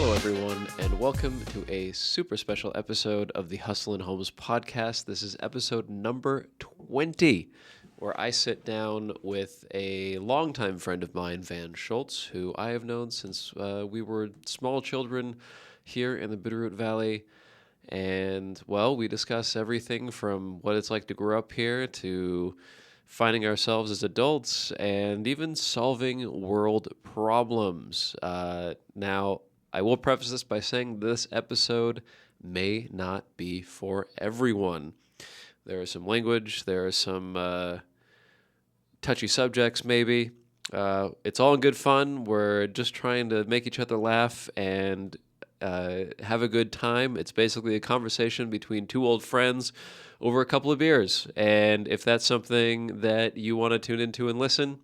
Hello, everyone, and welcome to a super special episode of the Hustle and Homes podcast. This is episode number 20, where I sit down with a longtime friend of mine, Van Schultz, who I have known since we were small children here in the Bitterroot Valley. And, well, we discuss everything from what it's like to grow up here to finding ourselves as adults and even solving world problems. Now, I will preface this by saying this episode may not be for everyone. There is some language, there are some touchy subjects maybe. It's all in good fun. We're just trying to make each other laugh and have a good time. It's basically a conversation between two old friends over a couple of beers. And if that's something that you want to tune into and listen,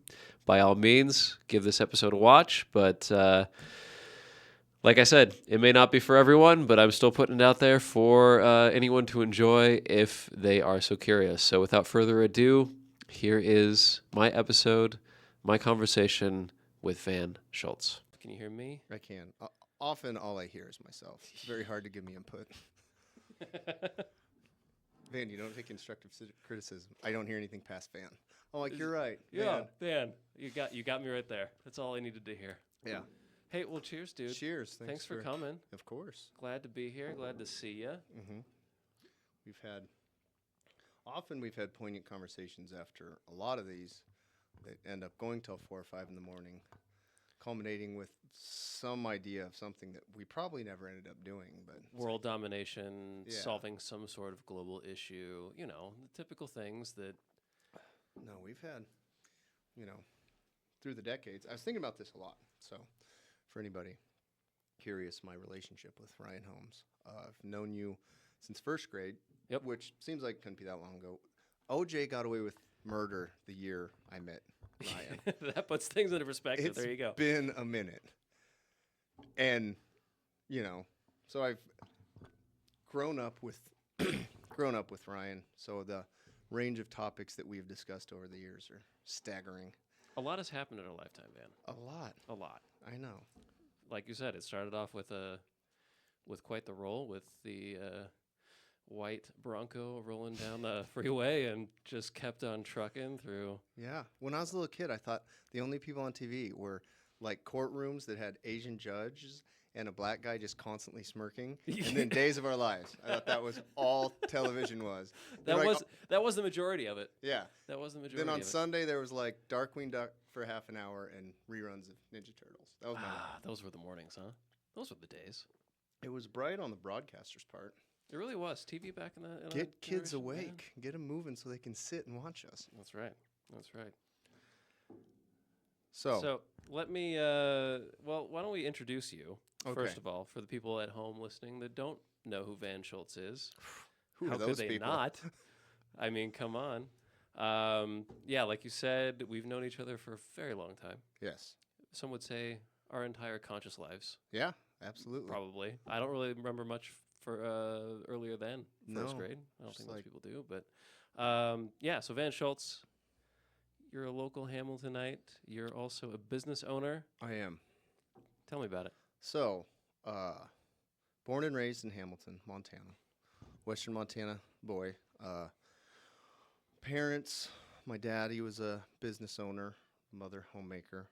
by all means, give this episode a watch. But like I said, it may not be for everyone, but I'm still putting it out there for anyone to enjoy if they are so curious. So without further ado, here is my episode, my conversation with Van Schultz. Can you hear me? I can. Often all I hear is myself. It's very hard to give me input. Van, you don't take constructive criticism. I don't hear anything past Van. I'm like, you're right. Yeah, Van, you got me right there. That's all I needed to hear. Yeah. Hey, well, cheers, dude. Cheers. Thanks for coming. Of course. Glad to be here. Glad to see you. Mm-hmm. We've had poignant conversations after a lot of these that end up going till 4 or 5 in the morning, culminating with some idea of something that we probably never ended up doing. But world domination, Yeah. solving some sort of global issue, the typical things that... No, we've had, through the decades. I was thinking about this a lot. So for anybody curious, my relationship with Ryan Holmes, I've known you since first grade, which seems like it couldn't be that long ago. OJ got away with murder the year I met Ryan. That puts things into perspective. There you go. It's been a minute. And, so I've grown up with Ryan. So the range of topics that we've discussed over the years are staggering. A lot has happened in our lifetime, Van. A lot. I know. Like you said, it started off with quite the roll with the white Bronco rolling down the freeway and just kept on trucking through. Yeah. When I was a little kid, I thought the only people on TV were like courtrooms that had Asian judges and a black guy just constantly smirking. And then Days of Our Lives. I thought that was all television was. That was the majority of it. Yeah. That was the majority Then on of it. Sunday, there was like Darkwing Duck for half an hour and reruns of Ninja Turtles. That was those were the mornings, huh? Those were the days. It was bright on the broadcaster's part. It really was. TV back in the... Get kids awake. Man. Get them moving so they can sit and watch us. That's right. That's right. So let me... why don't we introduce you, first of all, for the people at home listening that don't know who Van Schultz is. Who How are those could they people? not? I mean, come on. Like you said, we've known each other for a very long time. Yes. Some would say our entire conscious lives. Yeah, absolutely. Probably. I don't really remember much for earlier than first grade. I don't think most people do. But so Van Schultz, you're a local Hamiltonite. You're also a business owner. I am. Tell me about it. So, born and raised in Hamilton, Montana. Western Montana boy. Parents, my dad, he was a business owner, mother, homemaker.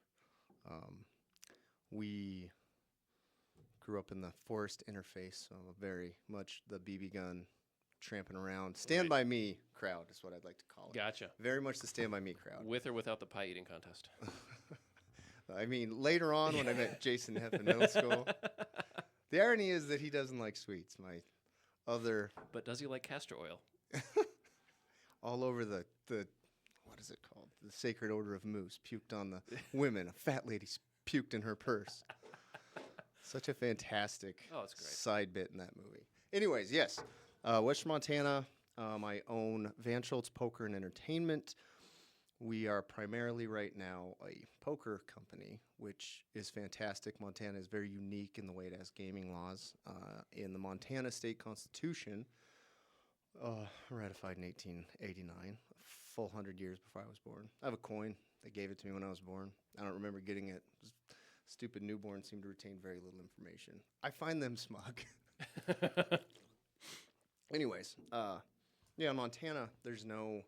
We grew up in the forest interface, so very much the BB gun tramping around. Stand by me crowd is what I'd like to call it. Gotcha. Very much the stand by me crowd. With or without the pie eating contest? I mean, later on when I met Jason Heff in middle school, the irony is that he doesn't like sweets. My other... But does he like castor oil? All over the what is it called? The Sacred Order of Moose puked on the women. A fat lady puked in her purse. Such a fantastic side bit in that movie. Anyways, yes. Western Montana, I own Van Schultz Poker and Entertainment. We are primarily right now a poker company, which is fantastic. Montana is very unique in the way it has gaming laws. In the Montana State Constitution, ratified in 1889, a full 100 years before I was born. I have a coin. They gave it to me when I was born. I don't remember getting it. It was stupid newborns seem to retain very little information. I find them smug. Anyways, in Montana, there's no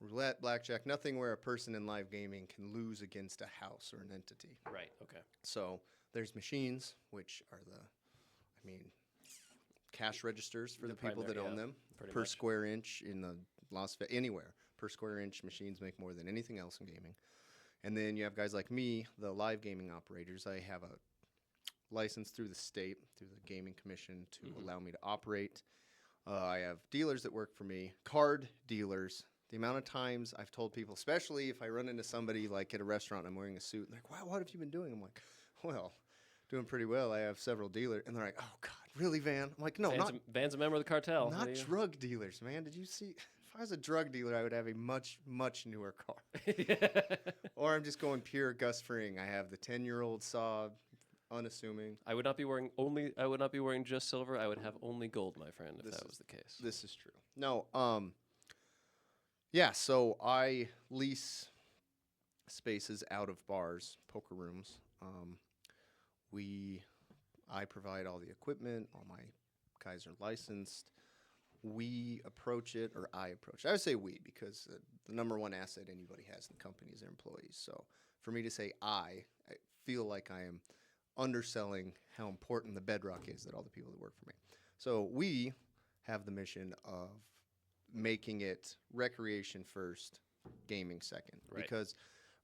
roulette, blackjack, nothing where a person in live gaming can lose against a house or an entity. Right. Okay. So there's machines, which are cash registers for the people that own them. Per much. square inch in the anywhere. Per square inch, machines make more than anything else in gaming. And then you have guys like me, the live gaming operators. I have a license through the state, through the Gaming Commission, to allow me to operate. I have dealers that work for me, card dealers. The amount of times I've told people, especially if I run into somebody like at a restaurant and I'm wearing a suit, and they're like, wow, what have you been doing? I'm like, well, doing pretty well. I have several dealers. And they're like, oh, God, really, Van? I'm like, no, Van's a member of the cartel. Not drug dealers, man. Did you see? If I was a drug dealer, I would have a much, much newer car. Or I'm just going pure Gus Fring. I have the 10-year-old Saab, unassuming. I would not be wearing just silver. I would have only gold, my friend, if that was the case. This is true. No, so I lease spaces out of bars, poker rooms. I provide all the equipment. All my guys are licensed. We approach it, or I approach it. I would say we, because the number one asset anybody has in the company is their employees. So for me to say I feel like I am underselling how important the bedrock is that all the people that work for me. So we have the mission of making it recreation first, gaming second. Right. Because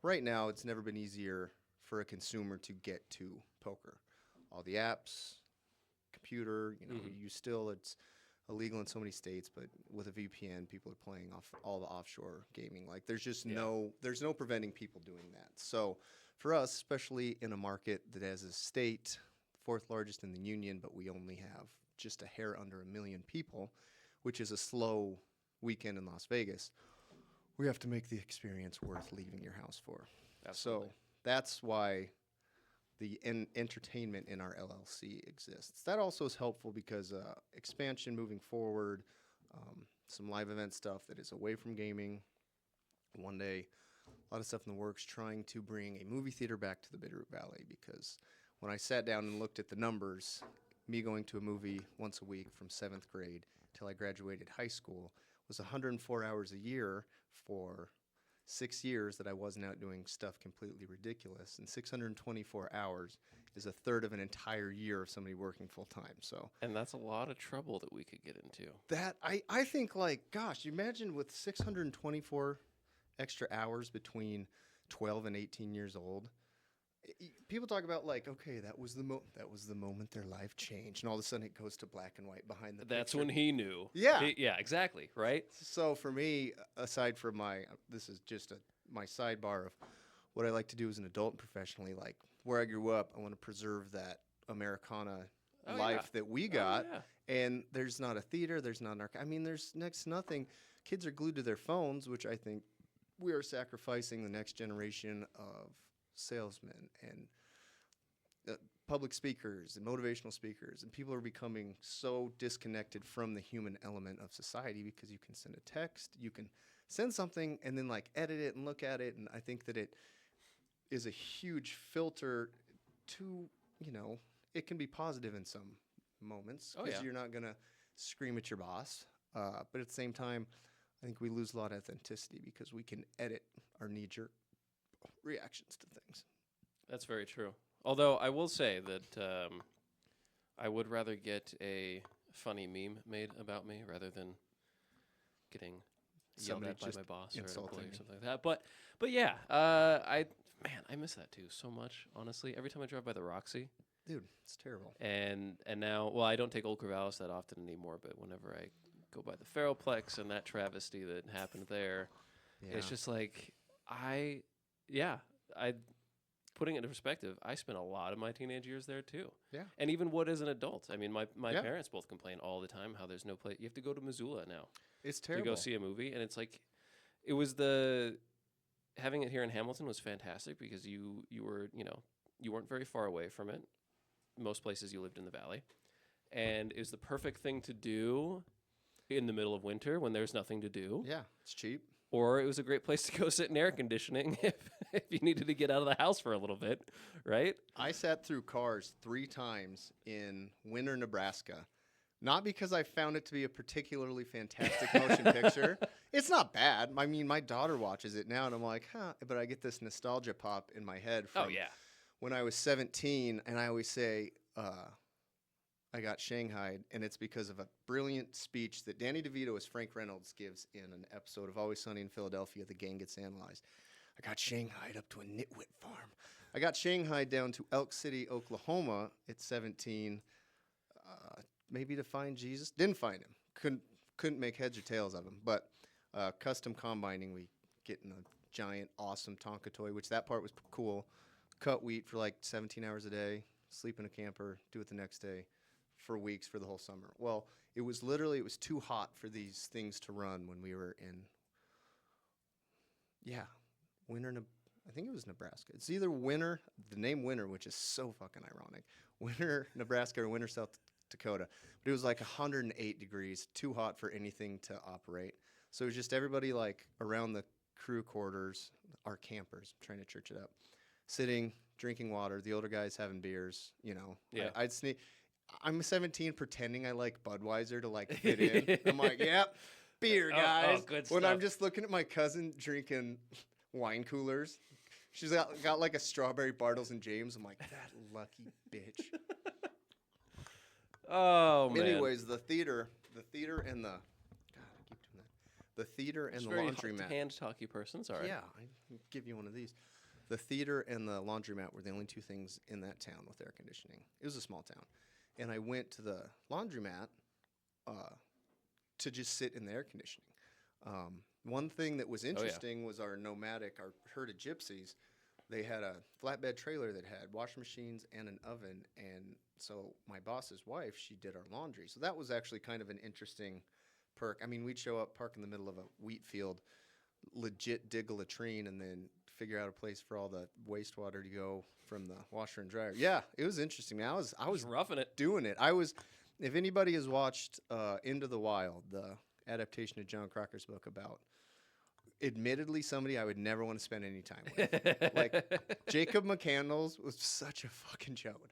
right now it's never been easier for a consumer to get to poker. All the apps, computer, it's illegal in so many states, but with a VPN, people are playing off all the offshore gaming. Like there's just no preventing people doing that. So for us, especially in a market that has a state, fourth largest in the union, but we only have just a hair under 1 million people, which is a slow weekend in Las Vegas, we have to make the experience worth leaving your house for. Absolutely. So that's why the entertainment in our LLC exists. That also is helpful because expansion moving forward, some live event stuff that is away from gaming. One day, a lot of stuff in the works trying to bring a movie theater back to the Bitterroot Valley, because when I sat down and looked at the numbers, me going to a movie once a week from 7th grade till I graduated high school was 104 hours a year for 6 years that I wasn't out doing stuff completely ridiculous. And 624 hours is a third of an entire year of somebody working full time. So, and that's a lot of trouble that we could get into. That I think, like, gosh, you imagine with 624 extra hours between 12 and 18 years old. People talk about, like, okay, that was the moment their life changed, and all of a sudden it goes to black and white behind the That's picture. when he knew. Yeah. Yeah, exactly, right? So for me, aside from this is just my sidebar of what I like to do as an adult and professionally, like where I grew up, I want to preserve that Americana life that we got. And there's not a theater, there's not there's next to nothing. Kids are glued to their phones, which I think we are sacrificing the next generation of salesmen and public speakers and motivational speakers, and people are becoming so disconnected from the human element of society because you can send a text, you can send something and then like edit it and look at it, and I think that it is a huge filter to, it can be positive in some moments because you're not going to scream at your boss, but at the same time I think we lose a lot of authenticity because we can edit our knee-jerk reactions to things. That's very true. Although I will say that I would rather get a funny meme made about me rather than getting yelled at by my boss or an employee or something like that. But yeah, I miss that too so much. Honestly, every time I drive by the Roxy, dude, it's terrible. And now, well, I don't take Old Corvallis that often anymore, but whenever I go by the Ferroplex and that travesty that happened there, it's just like putting it into perspective, I spent a lot of my teenage years there too. Yeah. And even as an adult. I mean, my parents both complain all the time how there's no place. You have to go to Missoula now. It's terrible. To go see a movie. And it's like, having it here in Hamilton was fantastic because you weren't very far away from it. Most places you lived in the valley. And it was the perfect thing to do in the middle of winter when there's nothing to do. Yeah, it's cheap. Or it was a great place to go sit in air conditioning if you needed to get out of the house for a little bit, right? I sat through Cars 3 times in Winter, Nebraska. Not because I found it to be a particularly fantastic motion picture. It's not bad. I mean, my daughter watches it now, and I'm like, huh. But I get this nostalgia pop in my head from when I was 17, and I always say, I got shanghaied, and it's because of a brilliant speech that Danny DeVito as Frank Reynolds gives in an episode of Always Sunny in Philadelphia. The gang gets analyzed. I got shanghaied up to a nitwit farm. I got shanghaied down to Elk City, Oklahoma at 17, maybe to find Jesus. Didn't find him. Couldn't make heads or tails of him. But custom combining, we get in a giant, awesome Tonka toy, which that part was cool. Cut wheat for like 17 hours a day, sleep in a camper, do it the next day. For weeks for the whole summer. Well, it was too hot for these things to run when we were in, I think it was Nebraska. It's either Winter, the name Winter, which is so fucking ironic, Winter, Nebraska or Winter, South Dakota. But it was like 108 degrees, too hot for anything to operate. So it was just everybody like around the crew quarters, our campers, trying to church it up, sitting, drinking water, the older guys having beers, Yeah. I'd sneak. I'm 17 pretending I like Budweiser to like fit in. I'm like, yep, beer, guys. Good when stuff. I'm just looking at my cousin drinking wine coolers. She's got like a strawberry Bartles and James. I'm like, that lucky bitch. Oh, man. Anyways, the theater and the, God, I keep doing that. The theater and the laundromat. Hand-talky person, sorry. Yeah, I can give you one of these. The theater and the laundromat were the only 2 things in that town with air conditioning. It was a small town. And I went to the laundromat to just sit in the air conditioning. One thing that was interesting was our herd of gypsies. They had a flatbed trailer that had washing machines and an oven. And so my boss's wife, she did our laundry. So that was actually kind of an interesting perk. I mean, we'd show up, park in the middle of a wheat field, legit dig a latrine, and then figure out a place for all the wastewater to go from the washer and dryer. Yeah, it was interesting. I was roughing it. doing it. If anybody has watched Into the Wild, the adaptation of John Crocker's book about, admittedly, somebody I would never want to spend any time with. Like, Jacob McCandles was such a fucking joke.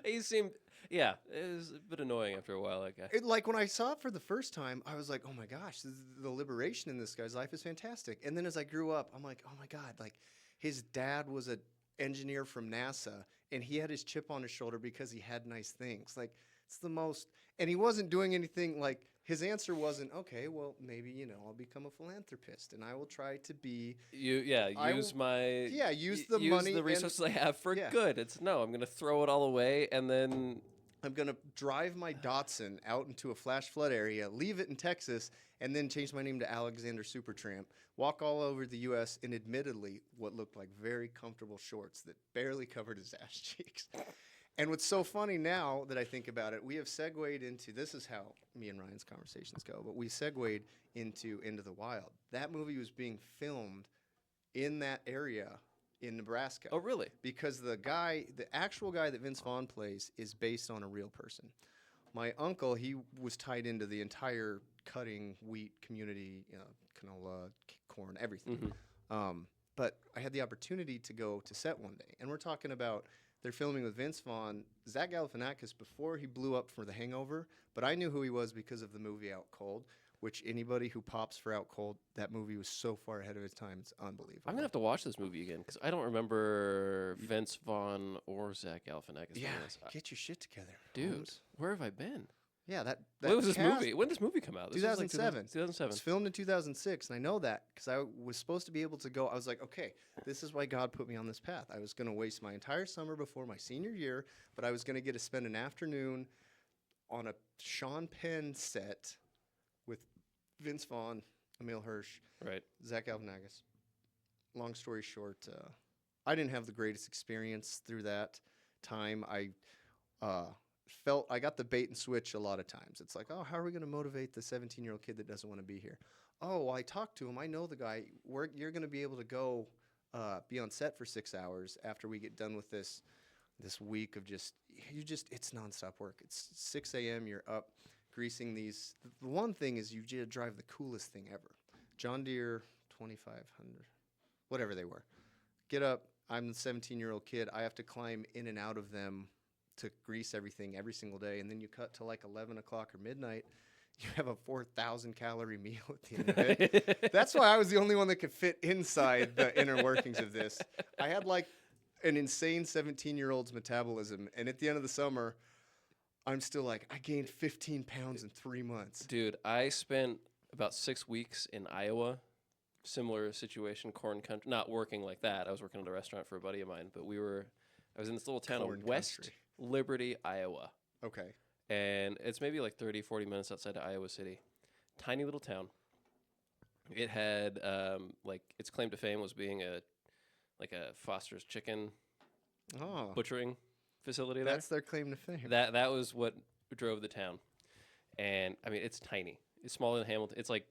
He seemed, it was a bit annoying after a while, that guy. Like, when I saw it for the first time, I was like, oh my gosh, the liberation in this guy's life is fantastic. And then as I grew up, I'm like, oh my God, like, his dad was an engineer from NASA, and he had his chip on his shoulder because he had nice things. Like, it's the most, and he wasn't doing anything, like, his answer wasn't, okay, well, maybe, I'll become a philanthropist, and I will try to be. Use the money. The resources I have for good. It's, no, I'm going to throw it all away, and then I'm going to drive my Datsun out into a flash flood area, leave it in Texas, and then change my name to Alexander Supertramp, walk all over the U.S. in admittedly what looked like very comfortable shorts that barely covered his ass cheeks. And what's so funny now that I think about it, we have segued into, this is how me and Ryan's conversations go, but we segued into the Wild. That movie was being filmed in that area in Nebraska. Oh, really? Because the actual guy that Vince Vaughn plays is based on a real person. My uncle, he was tied into the entire cutting wheat community, canola, corn, everything. Mm-hmm. But I had the opportunity to go to set one day, and we're talking about they're filming with Vince Vaughn, Zach Galifianakis before he blew up for The Hangover, but I knew who he was because of the movie Out Cold, which anybody who pops for Out Cold, that movie was so far ahead of its time, it's unbelievable. I'm going to have to watch this movie again because I don't remember Vince Vaughn or Zach Galifianakis. Yeah, get your shit together. Dude, Holmes. where have I been? Yeah, that when was this movie? When did this movie come out? This 2007. Was like 2007. It's filmed in 2006, and I know that because I was supposed to be able to go. I was like, okay, this is why God put me on this path. I was going to waste my entire summer before my senior year, but I was going to get to spend an afternoon on a Sean Penn set with Vince Vaughn, Emil Hirsch, right, Zach Galifianakis. Long story short, I didn't have the greatest experience through that time. I felt I got the bait and switch a lot of times. It's like, oh, how are we going to motivate the 17-year-old kid that doesn't want to be here? Oh, well, I talked to him. I know the guy. You're going to be able to go be on set for 6 hours after we get done with this week of it's nonstop work. It's 6 a.m. You're up greasing these. The one thing is you drive the coolest thing ever. John Deere 2500, whatever they were. Get up. I'm the 17-year-old kid. I have to climb in and out of them to grease everything every single day. And then you cut to like 11 o'clock or midnight. You have a 4,000 calorie meal at the end of it. That's why I was the only one that could fit inside the inner workings of this. I had like an insane 17-year-old's metabolism. And at the end of the summer, I'm still like, I gained 15 pounds in 3 months. Dude, I spent about 6 weeks in Iowa. Similar situation, corn country. Not working like that. I was working at a restaurant for a buddy of mine, but I was in this little town Corn of West country. Liberty, Iowa. Okay. And it's maybe like 30, 40 minutes outside of Iowa City. Tiny little town. It had, like, its claim to fame was being a Foster's chicken Oh, butchering facility there. that's their claim to fame. That was what drove the town. And, I mean, it's tiny. It's smaller than Hamilton. It's like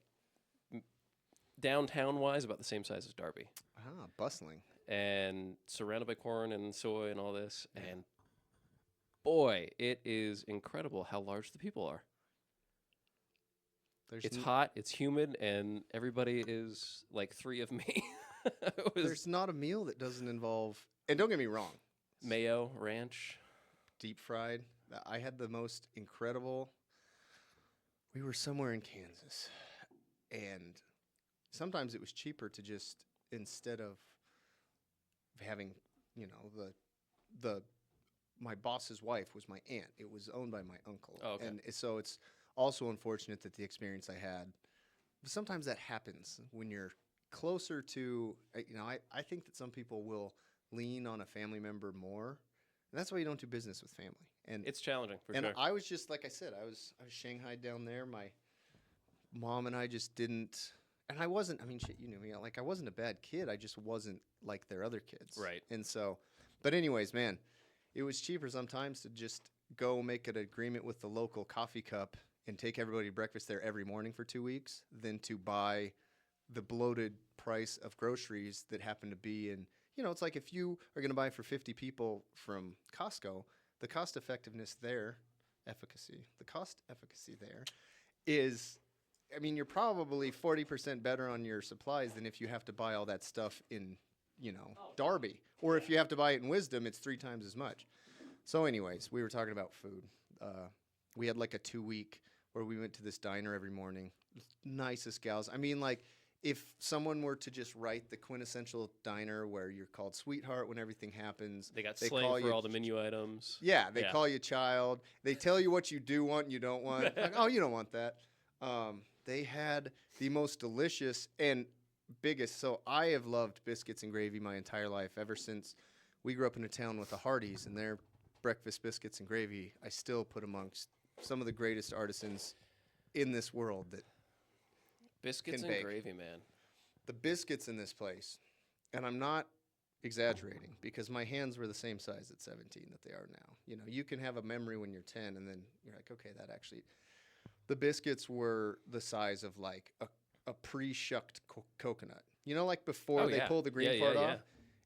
downtown-wise about the same size as Darby. Ah, bustling. And surrounded by corn and soy and all this. And, boy, it is incredible how large the people are. It's hot, it's humid, and everybody is like 3 of me. There's not a meal that doesn't involve, and don't get me wrong, mayo, ranch. deep fried. I had the most incredible. We were somewhere in Kansas, and sometimes it was cheaper to just, instead of having, my boss's wife was my aunt. It was owned by my uncle. Oh, okay. And so it's also unfortunate that the experience I had, but sometimes that happens when you're closer to, I think that some people will lean on a family member more. And that's why you don't do business with family. And It's challenging, for and sure. I was just, like I said, I was shanghaied down there. My mom and I just didn't, and I wasn't, shit, like I wasn't a bad kid. I just wasn't like their other kids. Right. And so, but anyways, man, it was cheaper sometimes to just go make an agreement with the local coffee cup and take everybody to breakfast there every morning for 2 weeks than to buy the bloated price of groceries that happen to be in, it's like if you are going to buy for 50 people from Costco, the cost efficacy there is, you're probably 40% better on your supplies than if you have to buy all that stuff in, Darby. Or if you have to buy it in Wisdom, it's 3 times as much. So anyways, we were talking about food. We had like a 2-week where we went to this diner every morning. Nicest gals. If someone were to just write the quintessential diner where you're called sweetheart when everything happens. They got slang for all the menu items. Yeah, they call you child. They tell you what you do want and you don't want. Like, oh, you don't want that. They had the most delicious and biggest. So I have loved biscuits and gravy my entire life, ever since we grew up in a town with the Hardys, and their breakfast biscuits and gravy I still put amongst some of the greatest artisans in this world. That Biscuits and bake. gravy, man. the biscuits in this place, and I'm not exaggerating, because my hands were the same size at 17 that they are now. You can have a memory when you're 10, and then you're like, okay, that actually. The biscuits were the size of like a pre-shucked coconut. Like before they pull the green part off.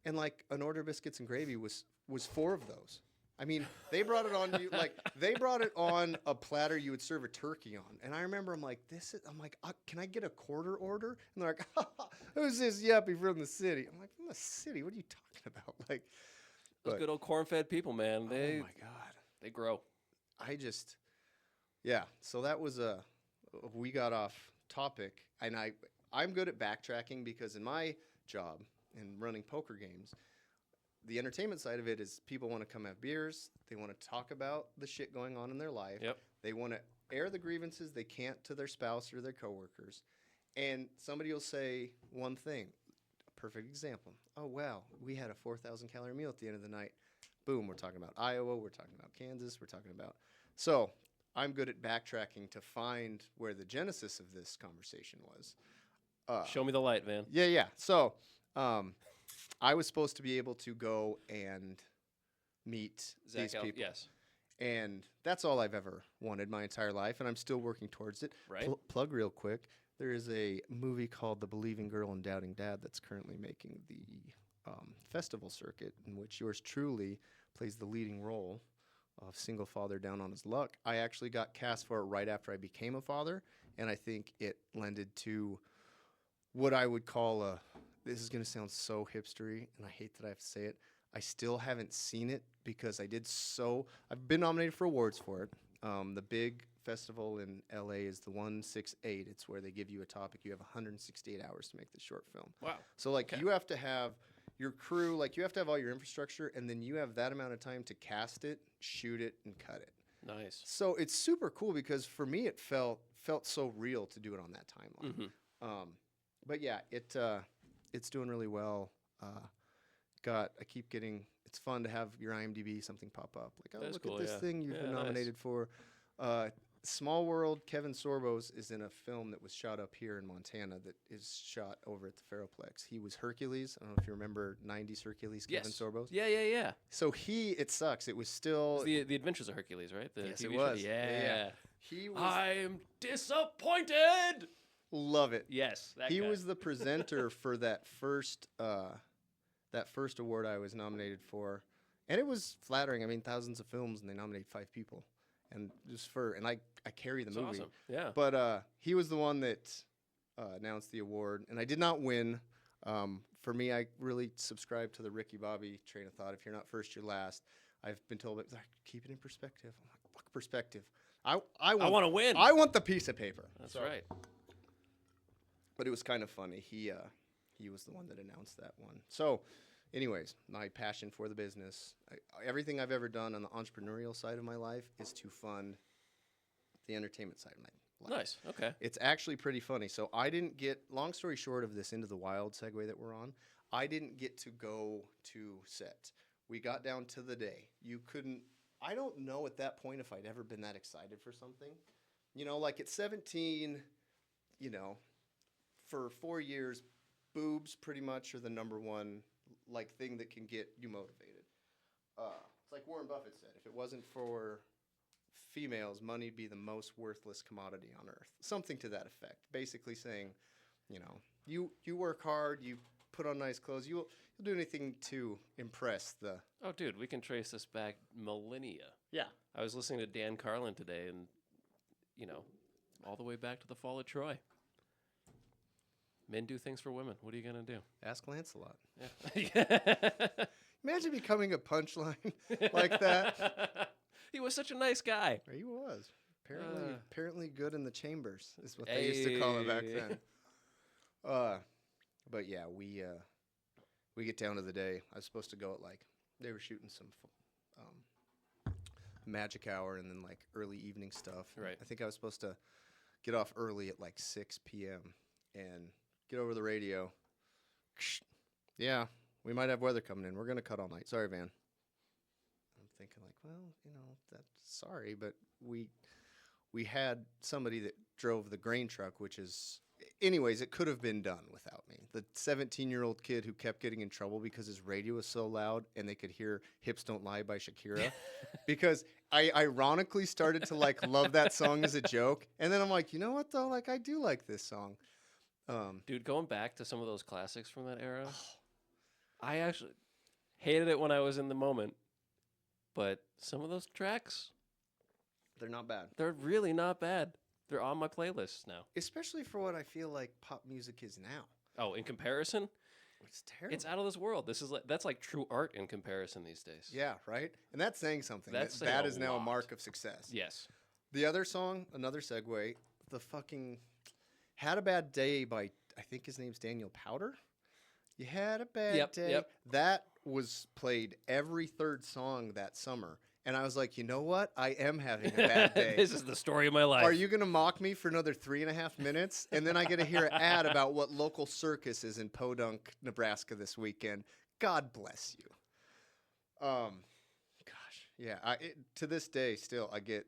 And like an order of biscuits and gravy was 4 of those. They brought it on they brought it on a platter you would serve a turkey on. And I remember I'm like, can I get a quarter order? And they're like, who's this yuppie from the city? I'm like, from the city? What are you talking about? Those good old corn-fed people, man. Oh my God. They grow. So that was we got off topic, and I'm good at backtracking, because in my job in running poker games, the entertainment side of it is people want to come have beers. They want to talk about the shit going on in their life. Yep. They want to air the grievances they can't to their spouse or their coworkers. And somebody will say one thing, a perfect example. Oh, wow, we had a 4,000 calorie meal at the end of the night. Boom, we're talking about Iowa, we're talking about Kansas, we're talking about. So I'm good at backtracking to find where the genesis of this conversation was. Show me the light, man. Yeah. So I was supposed to be able to go and meet these people. Yes. And that's all I've ever wanted my entire life, and I'm still working towards it. Right. Plug real quick. There is a movie called The Believing Girl and Doubting Dad that's currently making the festival circuit, in which yours truly plays the leading role of single father down on his luck. I actually got cast for it right after I became a father, and I think it lended to what I would call a. This is gonna sound so hipstery, and I hate that I have to say it. I still haven't seen it because I've been nominated for awards for it. The big festival in LA is the 168. It's where they give you a topic. You have 168 hours to make the short film. Wow. So like Okay. you have to have your crew, like you have to have all your infrastructure, and then you have that amount of time to cast it, shoot it, and cut it. Nice. So it's super cool because for me it felt so real to do it on that timeline. Mm-hmm. But yeah, it's doing really well. I keep getting. It's fun to have your IMDb something pop up. Like, oh, That's look cool, at this yeah. thing you've Yeah, been nice. nominated for. Small World. Kevin Sorbos is in a film that was shot up here in Montana that is shot over at the Ferroplex. He was Hercules. I don't know if you remember '90s Hercules. Kevin Yes. Sorbos. Yeah. So it sucks. It was still. It's the Adventures of Hercules, right? The Yes, TV it show? was. Yeah. He was. I'm disappointed. Love it. Yes. That He guy. was the presenter for that first award I was nominated for, and it was flattering. I mean, thousands of films, and they nominate 5 people, and I carry the That's movie. awesome. Yeah. But he was the one that announced the award, and I did not win. For me, I really subscribe to the Ricky Bobby train of thought. If you're not first, you're last. I've been told, like, keep it in perspective. I'm like, fuck perspective. I want to win. I want the piece of paper. That's So- right. But it was kind of funny. He was the one that announced that one. So, anyways, my passion for the business, everything I've ever done on the entrepreneurial side of my life is to fund the entertainment side of my life. Nice. Okay. It's actually pretty funny. So I didn't get, long story short of this Into the Wild segue that we're on, I didn't get to go to set. We got down to the day. I don't know at that point if I'd ever been that excited for something. You know, like at 17, you know, for 4 years, boobs pretty much are the number one like thing that can get you motivated. It's like Warren Buffett said, if it wasn't for females, money'd be the most worthless commodity on earth. Something to that effect. Basically saying, you know, you work hard, you put on nice clothes, you'll do anything to impress the. Oh, dude, we can trace this back millennia. Yeah. I was listening to Dan Carlin today, and all the way back to the fall of Troy. Men do things for women. What are you gonna do? Ask Lancelot. Yeah. Imagine becoming a punchline like that. He was such a nice guy. He was. Apparently good in the chambers is what they used to call it back Hey. then. But yeah, we get down to the day. I was supposed to go at they were shooting some magic hour and then like early evening stuff. Right. I think I was supposed to get off early at like 6 p.m. and get over the radio. Yeah, we might have weather coming in. We're gonna cut all night. Sorry, Van. I'm thinking like, well, that's sorry, but we had somebody that drove the grain truck, which is, anyways, it could have been done without me. The 17-year-old kid who kept getting in trouble because his radio was so loud and they could hear "Hips Don't Lie" by Shakira, because I ironically started to love that song as a joke, and then I'm like, you know what though, I do like this song. Dude, going back to some of those classics from that era, I actually hated it when I was in the moment, but some of those tracks, They're not bad. they're really not bad. They're on my playlists now. Especially for what I feel like pop music is now. Oh, in comparison, It's terrible. it's out of this world. That's like true art in comparison these days. Yeah, right? And that's saying something. That's that saying a is now a lot. mark of success. Yes. The other song, another segue, the fucking Had a Bad Day by, I think his name's Daniel Powder. You had a bad day. Yep. That was played every third song that summer. And I was like, you know what? I am having a bad day. This is the story of my life. Are you going to mock me for another 3.5 minutes? And then I get to hear an ad about what local circus is in Podunk, Nebraska this weekend. God bless you. Gosh, yeah. To this day, still, I get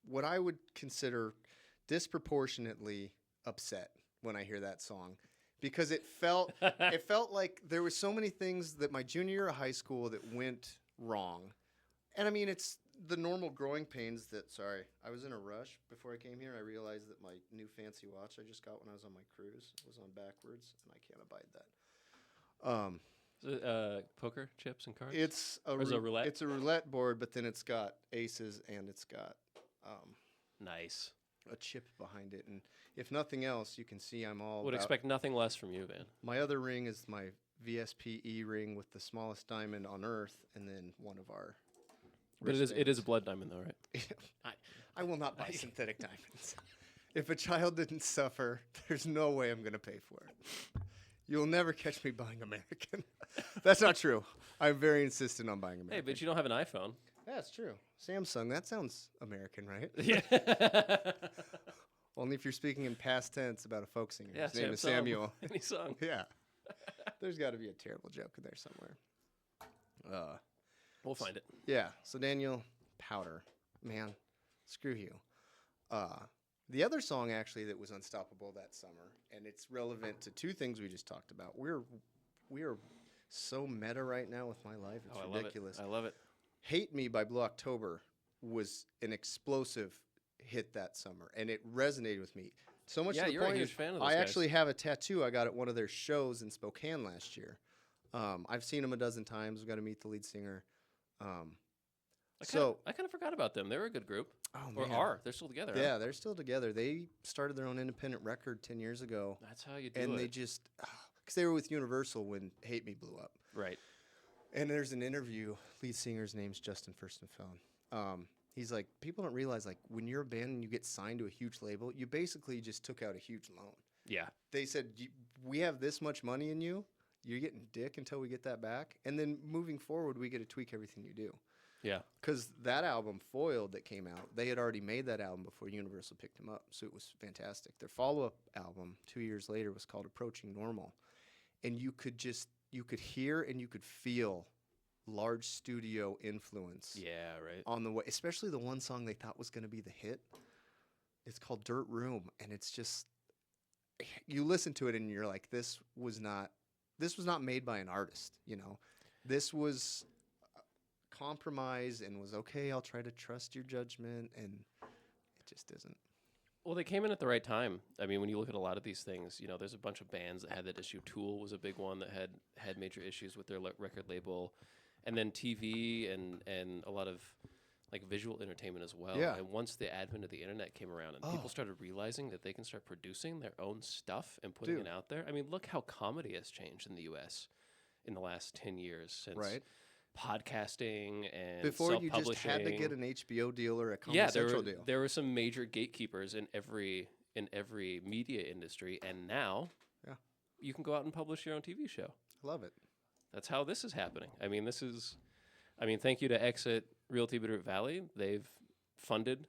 what I would consider disproportionately upset when I hear that song, because it felt like there were so many things that my junior year of high school that went wrong. And I mean, it's the normal growing pains that, sorry, I was in a rush before I came here. I realized that my new fancy watch I just got when I was on my cruise was on backwards, and I can't abide that. Is it, poker, chips, and cards? It's a, Or is it a roulette? It's a roulette board, but then it's got aces and it's got Nice. a chip behind it. And if nothing else, you can see I'm all Would about, expect nothing less from you, Van. my other ring is my VSPE ring with the smallest diamond on Earth, and then one of our. But it is a blood diamond, though, right? I will not buy synthetic diamonds. If a child didn't suffer, there's no way I'm going to pay for it. You'll never catch me buying American. That's not true. I'm very insistent on buying American. Hey, but you don't have an iPhone. That's true. Samsung, that sounds American, right? Yeah. Only if you're speaking in past tense about a folk singer. Yeah, His name is Samsung. Samuel. Any song. Yeah. There's got to be a terrible joke in there somewhere. We'll find it. Yeah. So Daniel, Powder. Man, screw you. The other song actually that was unstoppable that summer, and it's relevant to two things we just talked about. We are so meta right now with my life. It's ridiculous. I love it. Hate Me by Blue October was an explosive hit that summer, and it resonated with me. So much Yeah, to the you're a point huge is fan of those I guys. actually have a tattoo I got at one of their shows in Spokane last year. I've seen them a dozen times. We got to meet the lead singer. I kind of forgot about them. They were a good group. Oh, Or man. are. They're still together. Yeah, Huh? they're still together. They started their own independent record 10 years ago, That's how you do and it. they just because they were with Universal when Hate Me blew up. Right. And there's an interview. Lead singer's name's Justin Furstenfeld. He's like, people don't realize, like, when you're a band and you get signed to a huge label, you basically just took out a huge loan. Yeah. They said, we have this much money in you. You're getting dick until we get that back. And then moving forward, we get to tweak everything you do. Yeah. Because that album, Foiled, that came out, they had already made that album before Universal picked them up. So it was fantastic. Their follow-up album 2 years later was called Approaching Normal. And you could hear and you could feel large studio influence Yeah, right. on the way, especially the one song they thought was going to be the hit. It's called Dirt Room, and it's just, you listen to it and you're like, this was not made by an artist, you know. This was compromise and was okay, I'll try to trust your judgment, and it just isn't. Well, they came in at the right time. I mean, when you look at a lot of these things, you know, there's a bunch of bands that had that issue. Tool was a big one that had major issues with their record label. And then TV and a lot of like visual entertainment as well. Yeah. And once the advent of the internet came around and people started realizing that they can start producing their own stuff and putting it out there. I mean, look how comedy has changed in the US in the last 10 years since podcasting and Before you just self-publishing. had to get an HBO deal or a Comedy Central deal. There were some major gatekeepers in every media industry, and now you can go out and publish your own TV show. Love it. That's how this is happening. I mean, thank you to Exit Realty Bitterroot Valley. They've funded,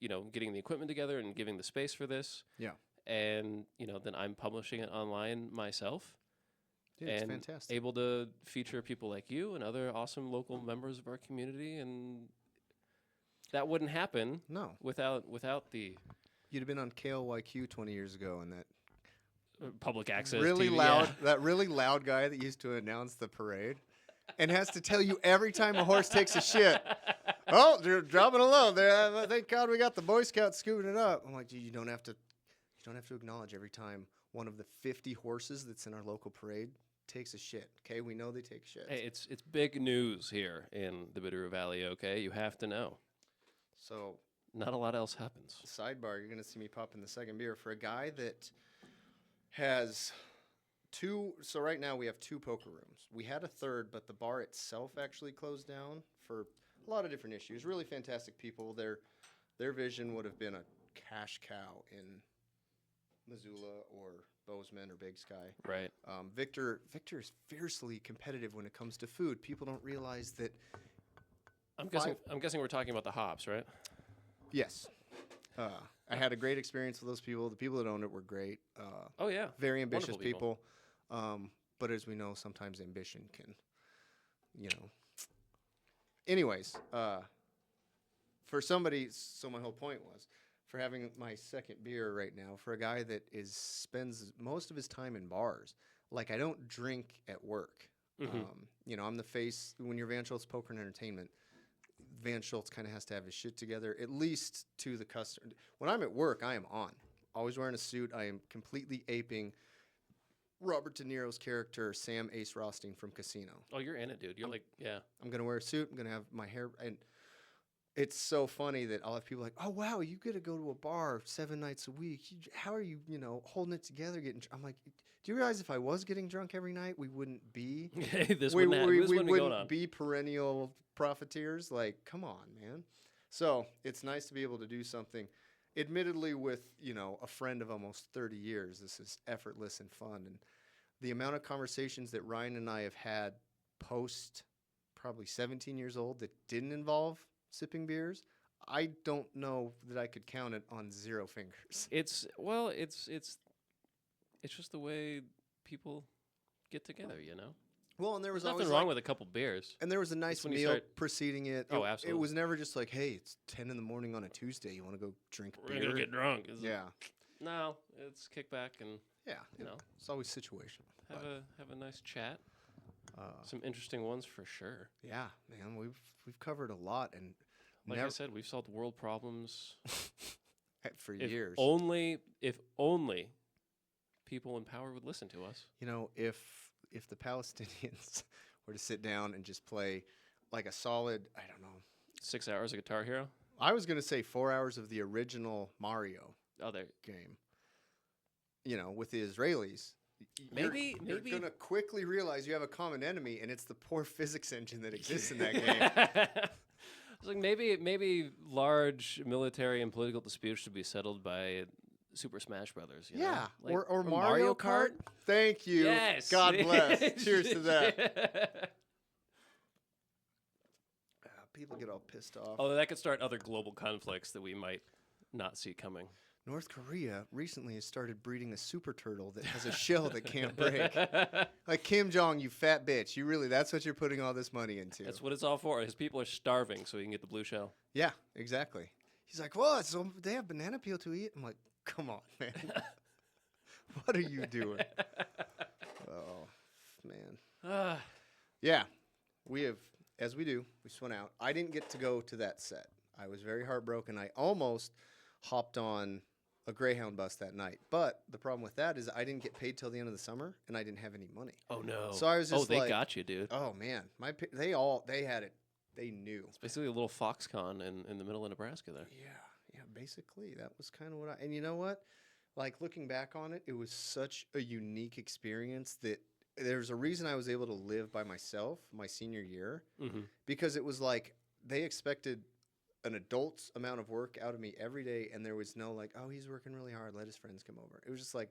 you know, getting the equipment together and giving the space for this. Yeah. And, you know, then I'm publishing it online myself. Dude, it's fantastic. Able to feature people like you and other awesome local members of our community, and that wouldn't happen without the You'd have been on KLYQ 20 years ago, and that public access really TV, loud, that really loud guy that used to announce the parade, and has to tell you every time a horse takes a shit. Oh, they're dropping a load there. Thank God we got the Boy Scouts scooping it up. I'm like, dude, you don't have to acknowledge every time one of the 50 horses that's in our local parade takes a shit. Okay, we know they take shit. Hey, it's big news here in the Bitterroot Valley. Okay, you have to know. So, not a lot else happens. Sidebar: you're gonna see me pop in the second beer for a guy that has two. So right now we have 2 poker rooms. We had a third, but the bar itself actually closed down for a lot of different issues. Really fantastic people. Their vision would have been a cash cow in Missoula or Bozeman or Big Sky. Right. Victor is fiercely competitive when it comes to food. People don't realize that. I'm guessing we're talking about the hops, right? Yes. I had a great experience with those people. The people that owned it were great. Oh yeah. Very ambitious Wonderful people. But as we know, sometimes ambition can, you know. Anyways, for somebody, so my whole point was, for having my second beer right now, for a guy that spends most of his time in bars, like I don't drink at work. Mm-hmm. You know, I'm the face, when you're Van Schultz Poker and Entertainment, Van Schultz kind of has to have his shit together, at least to the customer. When I'm at work, I am on. Always wearing a suit. I am completely aping Robert De Niro's character, Sam Ace Rothstein from Casino. Oh, you're in it, dude. You're yeah. I'm going to wear a suit. I'm going to have my hair. And it's so funny that I'll have people like, oh, wow, you get to go to a bar 7 nights a week. How are you, holding it together? I'm like, do you realize if I was getting drunk every night, we wouldn't be, this we wouldn't be going on. wouldn't be perennial profiteers? Like, come on, man. So it's nice to be able to do something, admittedly with, a friend of almost 30 years. This is effortless and fun. And the amount of conversations that Ryan and I have had post probably 17 years old that didn't involve sipping beers, I don't know that I could count it on 0 fingers. It's just the way people get together, Well, and there was There's always nothing wrong with a couple beers. and there was a nice when you meal start- preceding it. Oh, It absolutely. was never just like, hey, it's 10 in the morning on a Tuesday. You want to go drink We're beer? gonna get drunk. Yeah, No, it's kick back and yeah. You know. It's always situational. have a nice chat. Uh, Some interesting ones for sure. yeah, man, we've covered a lot, and Like I said, we've solved world problems. for If years. if only people in power would listen to us. If the Palestinians were to sit down and just play like a solid, I don't know. 6 hours of Guitar Hero. I was gonna say 4 hours of the original Mario Oh, there. game. With the Israelis. Maybe- you're maybe- gonna quickly realize you have a common enemy, and it's the poor physics engine that exists in that game. It's like maybe large military and political disputes should be settled by Super Smash Brothers. You know? Yeah, Like, or Mario Kart. Thank you. Yes. God bless. Cheers to that. People get all pissed off. Although that could start other global conflicts that we might not see coming. North Korea recently has started breeding a super turtle that has a shell that can't break. Like, Kim Jong, you fat bitch. That's what you're putting all this money into. That's what it's all for. His people are starving, so he can get the blue shell. Yeah, exactly. He's like, well, so they have banana peel to eat? I'm like, come on, man. What are you doing? Oh, man. Yeah, we have, as we do, we spun out. I didn't get to go to that set. I was very heartbroken. I almost hopped on a Greyhound bus that night. But the problem with that is I didn't get paid till the end of the summer, and I didn't have any money. Oh, no. So I was just they like, got you, dude. oh, man. They had it. They knew. It's basically a little Foxconn in the middle of Nebraska there. Yeah, basically. That was kind of and you know what? Like, looking back on it, it was such a unique experience that there's a reason I was able to live by myself my senior year, Mm-hmm. because it was like they expected an adult's amount of work out of me every day, and there was no like, oh, he's working really hard, let his friends come over. It was just like,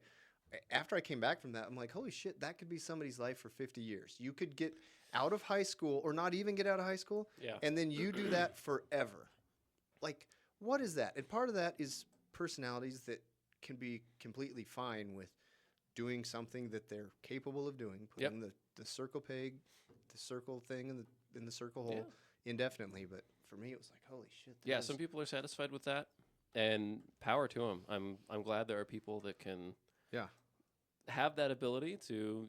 after I came back from that, I'm like, holy shit, that could be somebody's life for 50 years. You could get out of high school or not even get out of high school, Yeah. and then you do that forever. Like, what is that? And part of that is personalities that can be completely fine with doing something that they're capable of doing, putting the circle peg, the circle thing in the circle hole indefinitely. But for me, it was like, holy shit. Yeah, some people are satisfied with that, and power to them. I'm glad there are people that can have that ability to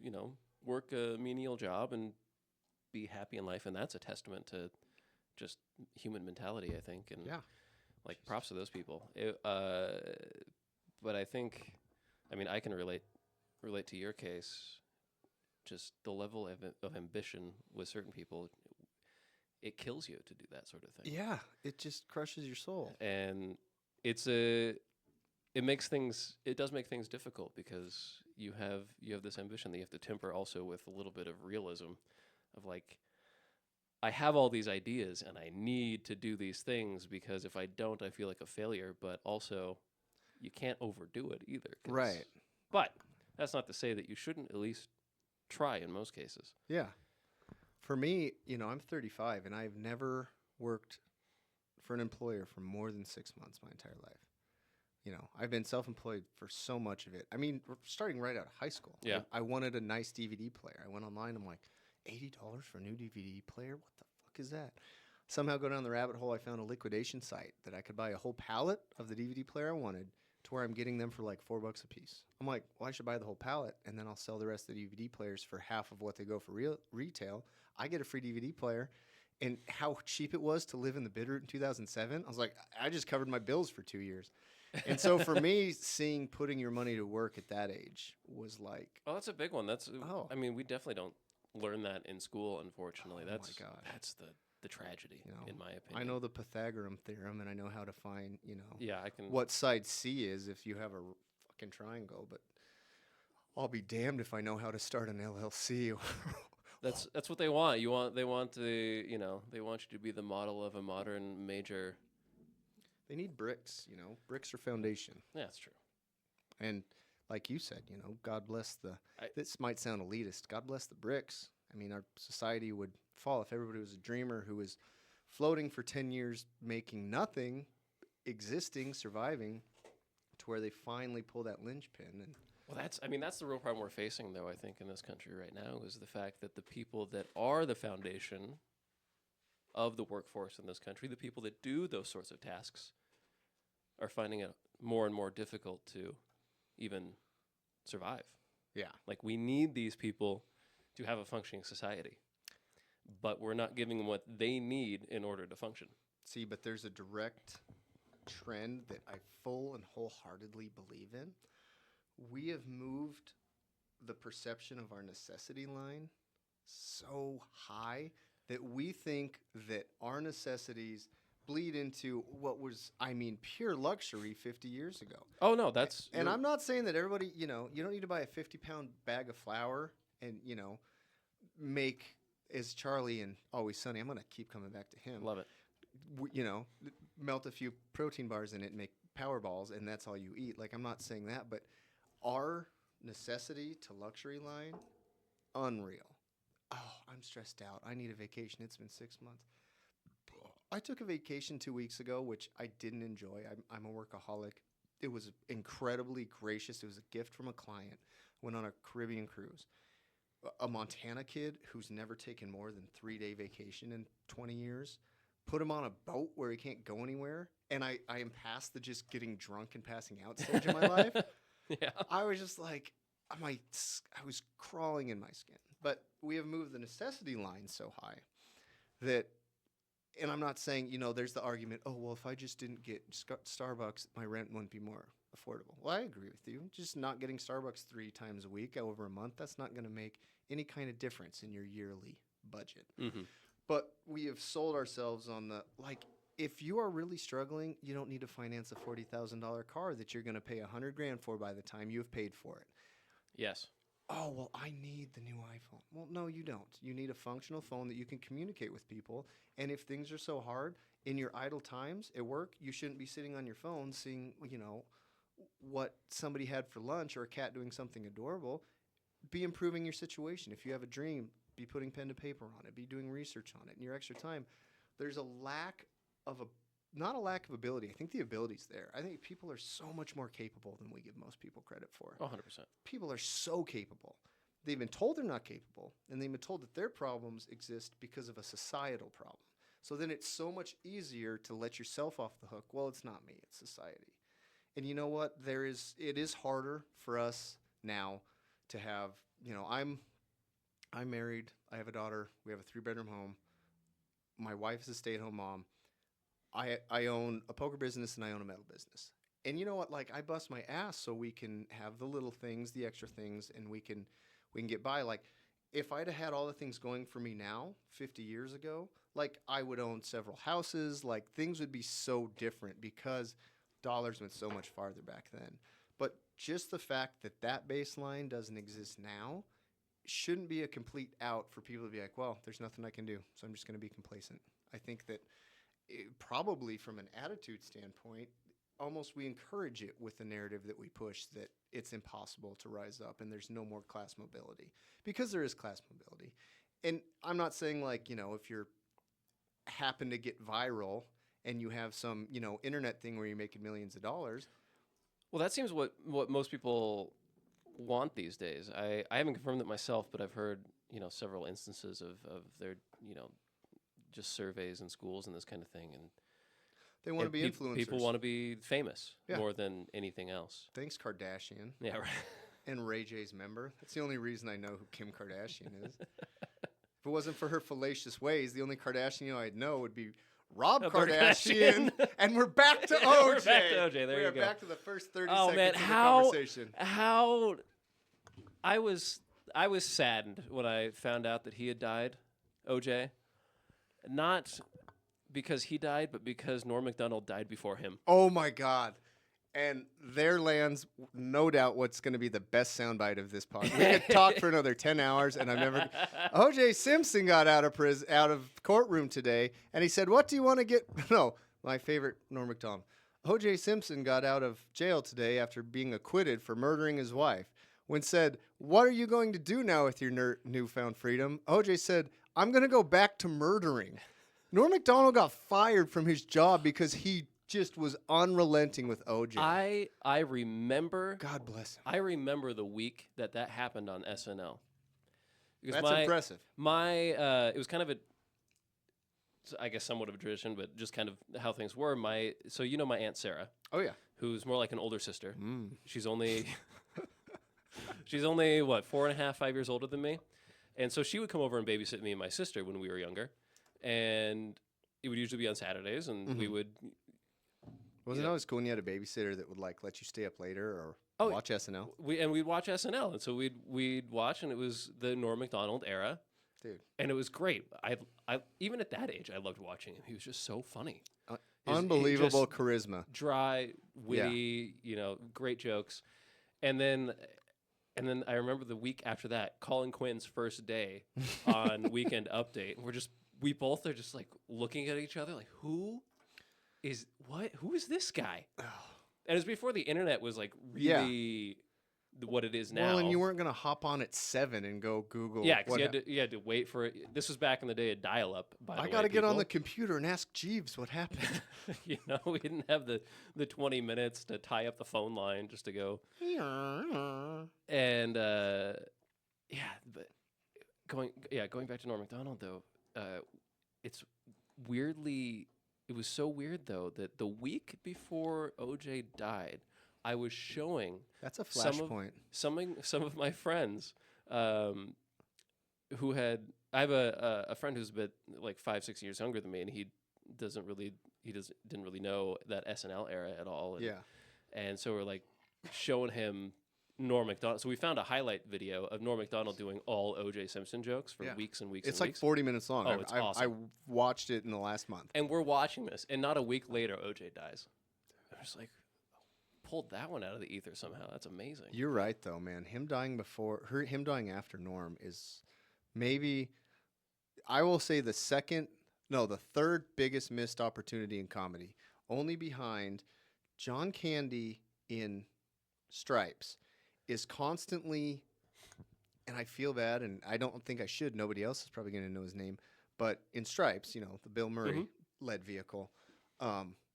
work a menial job and be happy in life, and that's a testament to just human mentality, I think. And like, props to those people. But I think, I can relate to your case. Just the level of ambition with certain people, it kills you to do that sort of thing. Yeah, it just crushes your soul. And it does make things difficult, because you have this ambition that you have to temper also with a little bit of realism of like, I have all these ideas and I need to do these things, because if I don't, I feel like a failure. But also, you can't overdo it either. Right. But that's not to say that you shouldn't at least try in most cases. Yeah. For me, I'm 35, and I've never worked for an employer for more than 6 months my entire life. I've been self-employed for so much of it. Starting right out of high school. Yeah. I wanted a nice DVD player. I went online. I'm like, $80 for a new DVD player? What the fuck is that? Somehow go down the rabbit hole. I found a liquidation site that I could buy a whole pallet of the DVD player I wanted, to where I'm getting them for like $4 a piece. I'm like, well, I should buy the whole pallet, and then I'll sell the rest of the DVD players for half of what they go for retail. I get a free DVD player. And how cheap it was to live in the Bitterroot in 2007, I was like, I just covered my bills for 2 years. And so for me, seeing putting your money to work at that age was like, Oh, that's a big one. We definitely don't learn that in school, unfortunately. Oh That's my God. that's the the tragedy, You know, in my opinion. I know the Pythagorean theorem, and I know how to find, Yeah, I can. what side C is if you have a fucking triangle. But I'll be damned if I know how to start an LLC. That's what they want. They want they want you to be the model of a modern major. They need bricks. Bricks are foundation. Yeah, that's true. And like you said, God bless I- this might sound elitist. God bless the bricks. I mean, our society would fall if everybody was a dreamer who was floating for 10 years, making nothing, existing, surviving, to where they finally pull that linchpin. And Well, that's the real problem we're facing, though, I think, in this country right now, is the fact that the people that are the foundation of the workforce in this country, the people that do those sorts of tasks, are finding it more and more difficult to even survive. yeah, Like, we need these people to have a functioning society, but we're not giving them what they need in order to function. see, but there's a direct trend that I full and wholeheartedly believe in. We have moved the perception of our necessity line so high that we think that our necessities bleed into what was, pure luxury 50 years ago. Oh, no, that's... And I'm not saying that everybody, you don't need to buy a 50-pound bag of flour and, make, as Charlie and Always Sunny, I'm going to keep coming back to him. Love it. Melt a few protein bars in it and make power balls, and that's all you eat. Like, I'm not saying that, but our necessity to luxury line, unreal. Oh, I'm stressed out. I need a vacation. It's been 6 months. I took a vacation 2 weeks ago, which I didn't enjoy. I'm a workaholic. It was incredibly gracious. It was a gift from a client. Went on a Caribbean cruise. A Montana kid who's never taken more than 3-day vacation in 20 years. Put him on a boat where he can't go anywhere. And I am past the just getting drunk and passing out stage in my life. Yeah. I was just like, I was crawling in my skin. But we have moved the necessity line so high that, and I'm not saying, there's the argument, oh, well, if I just didn't get Starbucks, my rent wouldn't be more affordable. Well, I agree with you. Just not getting Starbucks 3 times a week over a month, that's not going to make any kind of difference in your yearly budget. Mm-hmm. But we have sold ourselves on if you are really struggling, you don't need to finance a $40,000 car that you're going to pay $100,000 for by the time you have paid for it. Yes. Oh, well, I need the new iPhone. Well, no, you don't. You need a functional phone that you can communicate with people. And if things are so hard, in your idle times at work, you shouldn't be sitting on your phone seeing, what somebody had for lunch or a cat doing something adorable. Be improving your situation. If you have a dream, be putting pen to paper on it. Be doing research on it. In your extra time, there's not a lack of ability. I think the ability's there. I think people are so much more capable than we give most people credit for. 100%. People are so capable. They've been told they're not capable, and they've been told that their problems exist because of a societal problem. So then it's so much easier to let yourself off the hook. Well, it's not me, it's society. And you know what? It is harder for us now to have, I'm married, I have a daughter, we have a 3-bedroom home. My wife is a stay-at-home mom. I own a poker business and I own a metal business. And you know what? Like, I bust my ass so we can have the little things, the extra things, and we can get by. Like, if I'd have had all the things going for me now, 50 years ago, like, I would own several houses. Like, things would be so different because dollars went so much farther back then. But just the fact that that baseline doesn't exist now shouldn't be a complete out for people to be like, well, there's nothing I can do, so I'm just going to be complacent. I think that probably from an attitude standpoint, almost we encourage it with the narrative that we push that it's impossible to rise up and there's no more class mobility, because there is class mobility. And I'm not saying if you're happen to get viral and you have some, internet thing where you're making millions of dollars. Well, that seems what most people want these days. I haven't confirmed it myself, but I've heard, several instances of their, just surveys in schools and this kind of thing. And they want to be influencers. People want to be famous Yeah. more than anything else. Thanks, Kardashian. Yeah, right. And Ray J's member. That's the only reason I know who Kim Kardashian is. If it wasn't for her fallacious ways, the only Kardashian I'd know would be Rob Kardashian. And we're back to OJ. We're back to OJ. There we you are go. back to the first 30 Oh seconds man, of the how conversation. I was saddened when I found out that he had died, OJ. Not because he died, but because Norm Macdonald died before him. Oh my God. And there lands, no doubt, what's going to be the best soundbite of this podcast. We could talk for another 10 hours, and I'm never. O.J. Simpson got out of courtroom today, and he said, "What do you want to get?" No, my favorite Norm Macdonald. O.J. Simpson got out of jail today after being acquitted for murdering his wife. When said, "What are you going to do now with your newfound freedom?" O.J. said, "I'm going to go back to murdering." Norm Macdonald got fired from his job because he just was unrelenting with OJ. I remember. God bless him. I remember the week that happened on SNL. Because That's impressive. It was kind of I guess somewhat of a tradition, but just kind of how things were. So you know my Aunt Sarah. Oh yeah. Who's more like an older sister. She's only she's only what 4.5, 5 years older than me, and so she would come over and babysit me and my sister when we were younger, and it would usually be on Saturdays, and we would. Wasn't it always cool when you had a babysitter that would like let you stay up later or watch SNL? We'd watch SNL, and so we'd watch, and it was the Norm Macdonald era, dude, and it was great. I even at that age, I loved watching him. He was just so funny, unbelievable charisma, dry, witty, great jokes, and then I remember the week after that, Colin Quinn's first day on Weekend Update, and we both are just like looking at each other like who is this guy? And it was before the internet was like really what it is now. Well, and you weren't gonna hop on at 7 and go Google. Yeah, because you had to wait for it. This was back in the day of dial-up. I gotta get on the computer and ask Jeeves what happened. We didn't have the 20 minutes to tie up the phone line just to go. And but going back to Norm Macdonald though, it was so weird though that the week before OJ died, I was showing that's a flashpoint. Some of my friends, who had I have a friend who's a bit like 5-6 years younger than me, and he didn't really know that SNL era at all. And so we're like showing him Norm Macdonald. So we found a highlight video of Norm Macdonald doing all O.J. Simpson jokes for weeks and weeks. It's and like weeks. 40 minutes long. Oh, it's awesome. I watched it in the last month. And we're watching this, and not a week later, O.J. dies. I was like, pulled that one out of the ether somehow. That's amazing. You're right, though, man. Him dying after Norm is maybe, I will say the third biggest missed opportunity in comedy, only behind John Candy in Stripes. Is constantly, and I feel bad, and I don't think I should. Nobody else is probably going to know his name, but in Stripes, the Bill Murray led vehicle.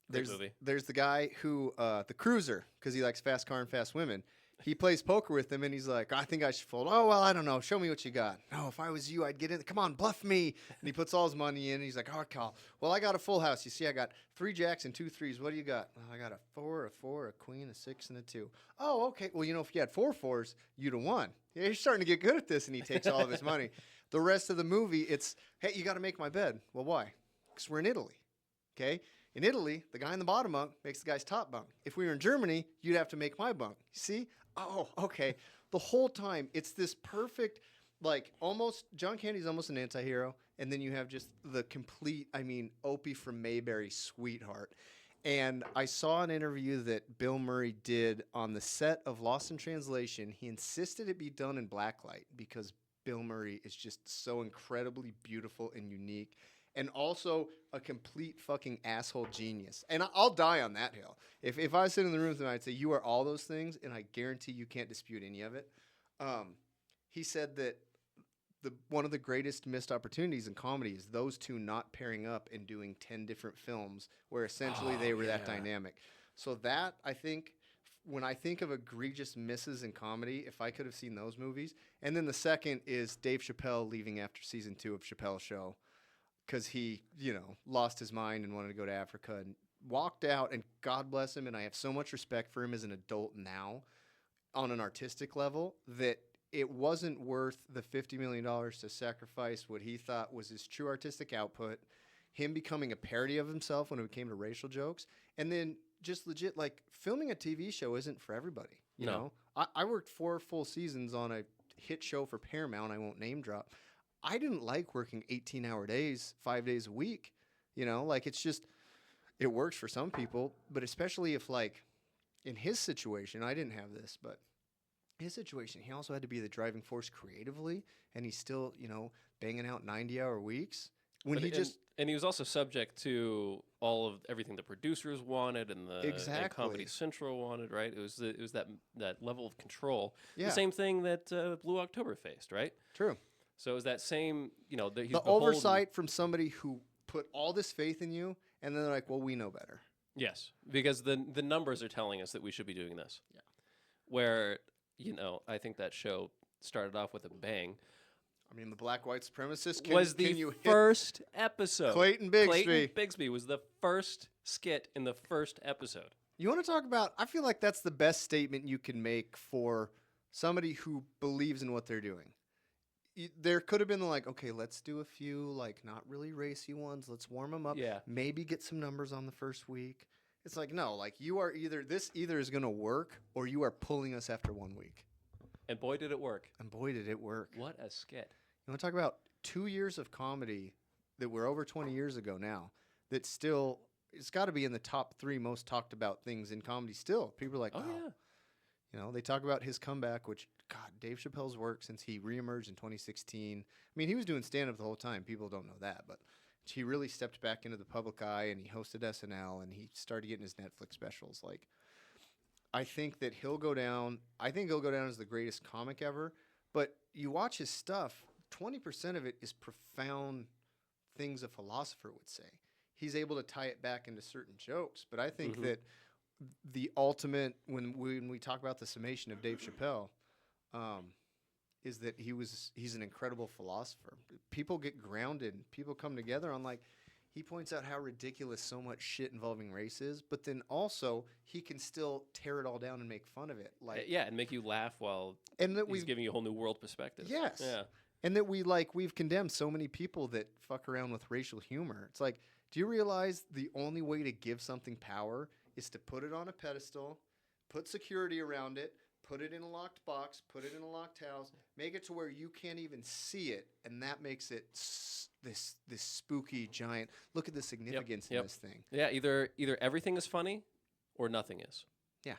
There's the guy who the cruiser, because he likes fast car and fast women. He plays poker with him, and he's like, I think I should fold. Oh, well, I don't know. Show me what you got. No, if I was you, I'd get in. Come on, bluff me. And he puts all his money in, and he's like, all right, Carl. Well, I got a full house. You see, I got 3 jacks and 2 threes. What do you got? Well, I got a 4, a queen, a 6, and a 2. Oh, okay. Well, if you had 4 4s, you'd have won. Yeah, you're starting to get good at this, and he takes all of his money. The rest of the movie, it's, hey, you got to make my bed. Well, why? Because we're in Italy, okay? In Italy, the guy in the bottom bunk makes the guy's top bunk. If we were in Germany, you'd have to make my bunk. You see? Oh, okay. The whole time, it's this perfect, John Candy's almost an anti-hero, and then you have just the complete, Opie from Mayberry sweetheart. And I saw an interview that Bill Murray did on the set of Lost in Translation. He insisted it be done in blacklight because Bill Murray is just so incredibly beautiful and unique. And also a complete fucking asshole genius. And I'll die on that hill. If I was sitting in the room tonight, I'd say, you are all those things, and I guarantee you can't dispute any of it. He said that one of the greatest missed opportunities in comedy is those two not pairing up and doing 10 different films where essentially they were that dynamic. So that, I think, when I think of egregious misses in comedy, if I could have seen those movies. And then the second is Dave Chappelle leaving after season 2 of Chappelle's Show. Because he, lost his mind and wanted to go to Africa and walked out, and God bless him, and I have so much respect for him as an adult now on an artistic level that it wasn't worth the $50 million to sacrifice what he thought was his true artistic output, him becoming a parody of himself when it came to racial jokes, and then just legit, filming a TV show isn't for everybody, you know? I worked 4 full seasons on a hit show for Paramount, I won't name drop. I didn't like working 18-hour days, 5 days a week. You know, like it's just it works for some people, but especially if like in his situation, I didn't have this, but his situation, he also had to be the driving force creatively, and he's still, you know, banging out 90-hour weeks. When But he just and he was also subject to all of everything the producers wanted and the and Comedy Exactly. Central wanted, right? It was that level of control. Yeah. The same thing that Blue October faced, right? True. So it was that same, you know, he's The beholden. oversight from somebody who put all this faith in you, and then they're like, well, we know better. Yes, because the numbers are telling us that we should be doing this. Yeah. Where, you know, I think that show started off with a bang. I mean, the black white supremacist Was can the you hit first episode. Clayton Bigsby. Clayton Bigsby was the first skit in the first episode. You want to talk about? I feel like that's the best statement you can make for somebody who believes in what they're doing. There could have been like, okay, let's do a few like not really racy ones. Let's warm them up. Yeah. Maybe get some numbers on the first week. It's like no, like you are either is going to work or you are pulling us after 1 week. And boy, did it work. And boy, did it work. What a skit. You want to talk about 2 years of comedy that were over 20 years ago now that still, it's got to be in the top 3 most talked about things in comedy still. People are like, Oh, yeah. You know, they talk about his comeback, which, God, Dave Chappelle's work since he reemerged in 2016. I mean, he was doing stand-up the whole time. People don't know that, but he really stepped back into the public eye, and he hosted SNL, and he started getting his Netflix specials. Like, I think that he'll go down. I think he'll go down as the greatest comic ever. But you watch his stuff, 20% of it is profound things a philosopher would say. He's able to tie it back into certain jokes. But I think that the ultimate, when we talk about the summation of Dave Chappelle, is that he's an incredible philosopher. People get grounded. People come together on like, he points out how ridiculous so much shit involving race is, but then also he can still tear it all down and make fun of it. Like, Yeah, and make you laugh while and that he's giving you a whole new world perspective. Yes. Yeah. And that we've condemned so many people that fuck around with racial humor. It's like, do you realize the only way to give something power is to put it on a pedestal, put security around it, put it in a locked box, put it in a locked house, make it to where you can't even see it, and that makes it this spooky giant. Look at the significance in this thing. Yeah, either everything is funny or nothing is. Yeah.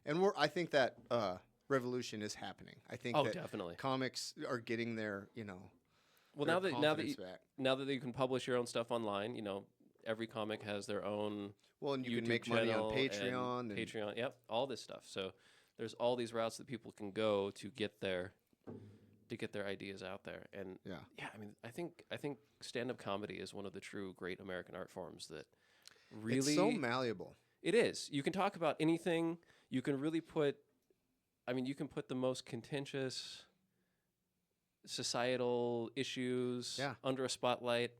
And I think that revolution is happening. I think that definitely. comics are getting their, Well, their now that back. you can publish your own stuff online, you know, every comic has their own. Well, and you YouTube can make money on channel Patreon. and Patreon, yep, all this stuff. So there's all these routes that people can go to get their ideas out there. And Yeah. I mean, I think stand-up comedy is one of the true great American art forms that really It's so malleable. It is. You can talk about anything. You can really put the most contentious societal issues under a spotlight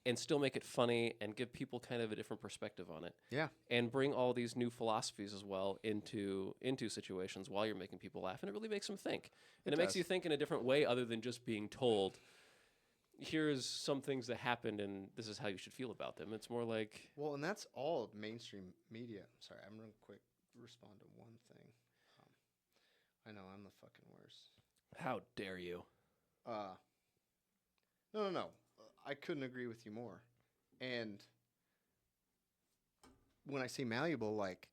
and still make it funny and give people kind of a different perspective on it. Yeah. And bring all these new philosophies as well into situations while you're making people laugh. And it really makes them think. And it makes you think in a different way other than just being told, here's some things that happened and this is how you should feel about them. It's more like... Well, and that's all mainstream media. Sorry, I'm real quick respond to one thing. I know, I'm the fucking worst. How dare you? No. I couldn't agree with you more. And when I say malleable, like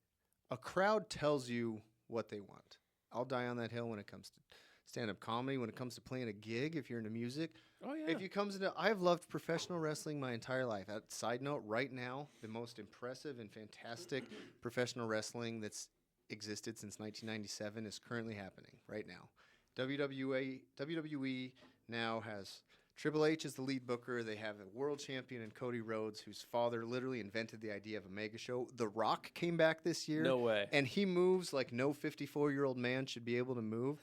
a crowd tells you what they want. I'll die on that hill when it comes to stand-up comedy, when it comes to playing a gig, if you're into music. Oh, yeah. If you comes into, I've loved professional wrestling my entire life. Side note, right now, the most impressive and fantastic professional wrestling that's existed since 1997 is currently happening right now. WWE now has Triple H as the lead booker. They have a world champion in Cody Rhodes, whose father literally invented the idea of a mega show. The Rock came back this year. No way. And he moves like no 54-year-old man should be able to move.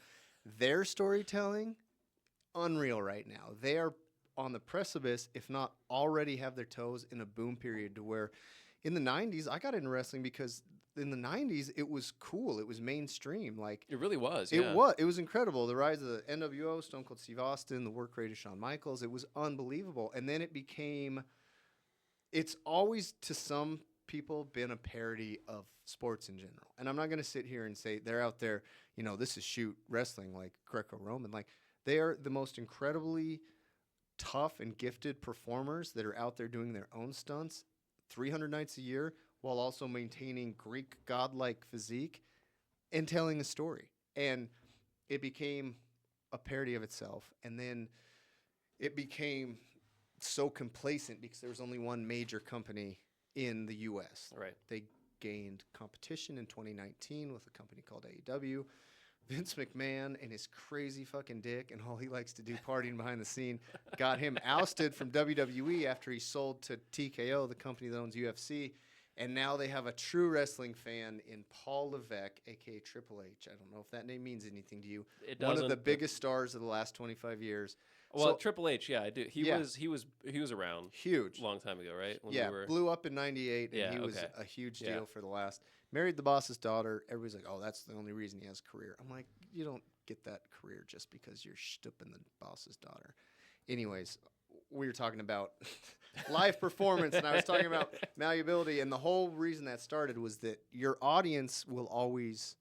Their storytelling, unreal right now. They are on the precipice, if not already have their toes in a boom period to where in the 90s, I got into wrestling because in the 90s, it was cool. It was mainstream. Like it really was. It was incredible. The rise of the NWO, Stone Cold Steve Austin, the work rate of Shawn Michaels. It was unbelievable. And then it became. It's always to some people been a parody of sports in general. And I'm not going to sit here and say they're out there. This is shoot wrestling like Greco-Roman. Like they are the most incredibly tough and gifted performers that are out there doing their own stunts 300 nights a year while also maintaining Greek godlike physique and telling a story. And it became a parody of itself. And then it became so complacent because there was only one major company in the U.S. Right. They gained competition in 2019 with a company called AEW. Vince McMahon and his crazy fucking dick and all he likes to do partying behind the scene got him ousted from WWE after he sold to TKO, the company that owns UFC. And now they have a true wrestling fan in Paul Levesque, a.k.a. Triple H. I don't know if that name means anything to you. It One of doesn't, the but- biggest stars of the last 25 years. Well, So- Triple H, yeah, I do. He Yeah. was around Huge. a long time ago, right? When Yeah, we were, blew up in 98, and Yeah, he was okay. a huge Yeah. deal for the last. Married the boss's daughter. Everybody's like, oh, that's the only reason he has a career. I'm like, you don't get that career just because you're stooping the boss's daughter. Anyways, we were talking about live performance, and I was talking about malleability, and the whole reason that started was that your audience will always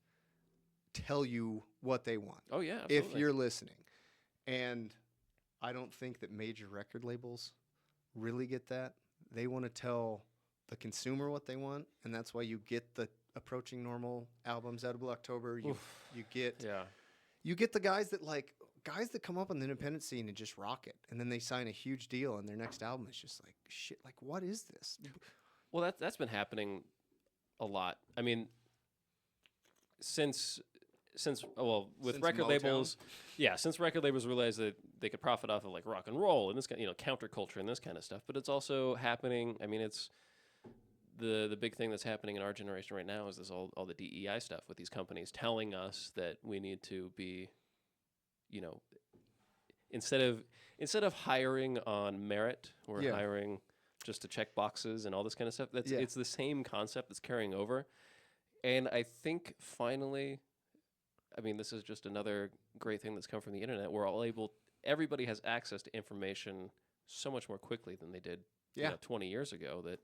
tell you what they want Oh yeah, if absolutely. you're listening. And I don't think that major record labels really get that. They want to tell the consumer what they want, and that's why you get the Approaching Normal albums out of October. You get yeah. you get the guys that come up on the independent scene and just rock it, and then they sign a huge deal, and their next album is just like shit. Like, what is this? Well, that's been happening a lot. I mean, since with Since record Motown? labels, yeah, since record labels realized that they could profit off of like rock and roll and this kind, counterculture and this kind of stuff. But it's also happening. I mean, it's the big thing that's happening in our generation right now is this all the DEI stuff with these companies telling us that we need to be, instead of hiring on merit, we're Yeah. hiring just to check boxes and all this kind of stuff. Yeah. It's the same concept that's carrying over. And I think finally, I mean, this is just another great thing that's come from the internet. Everybody has access to information so much more quickly than they did 20 years ago, that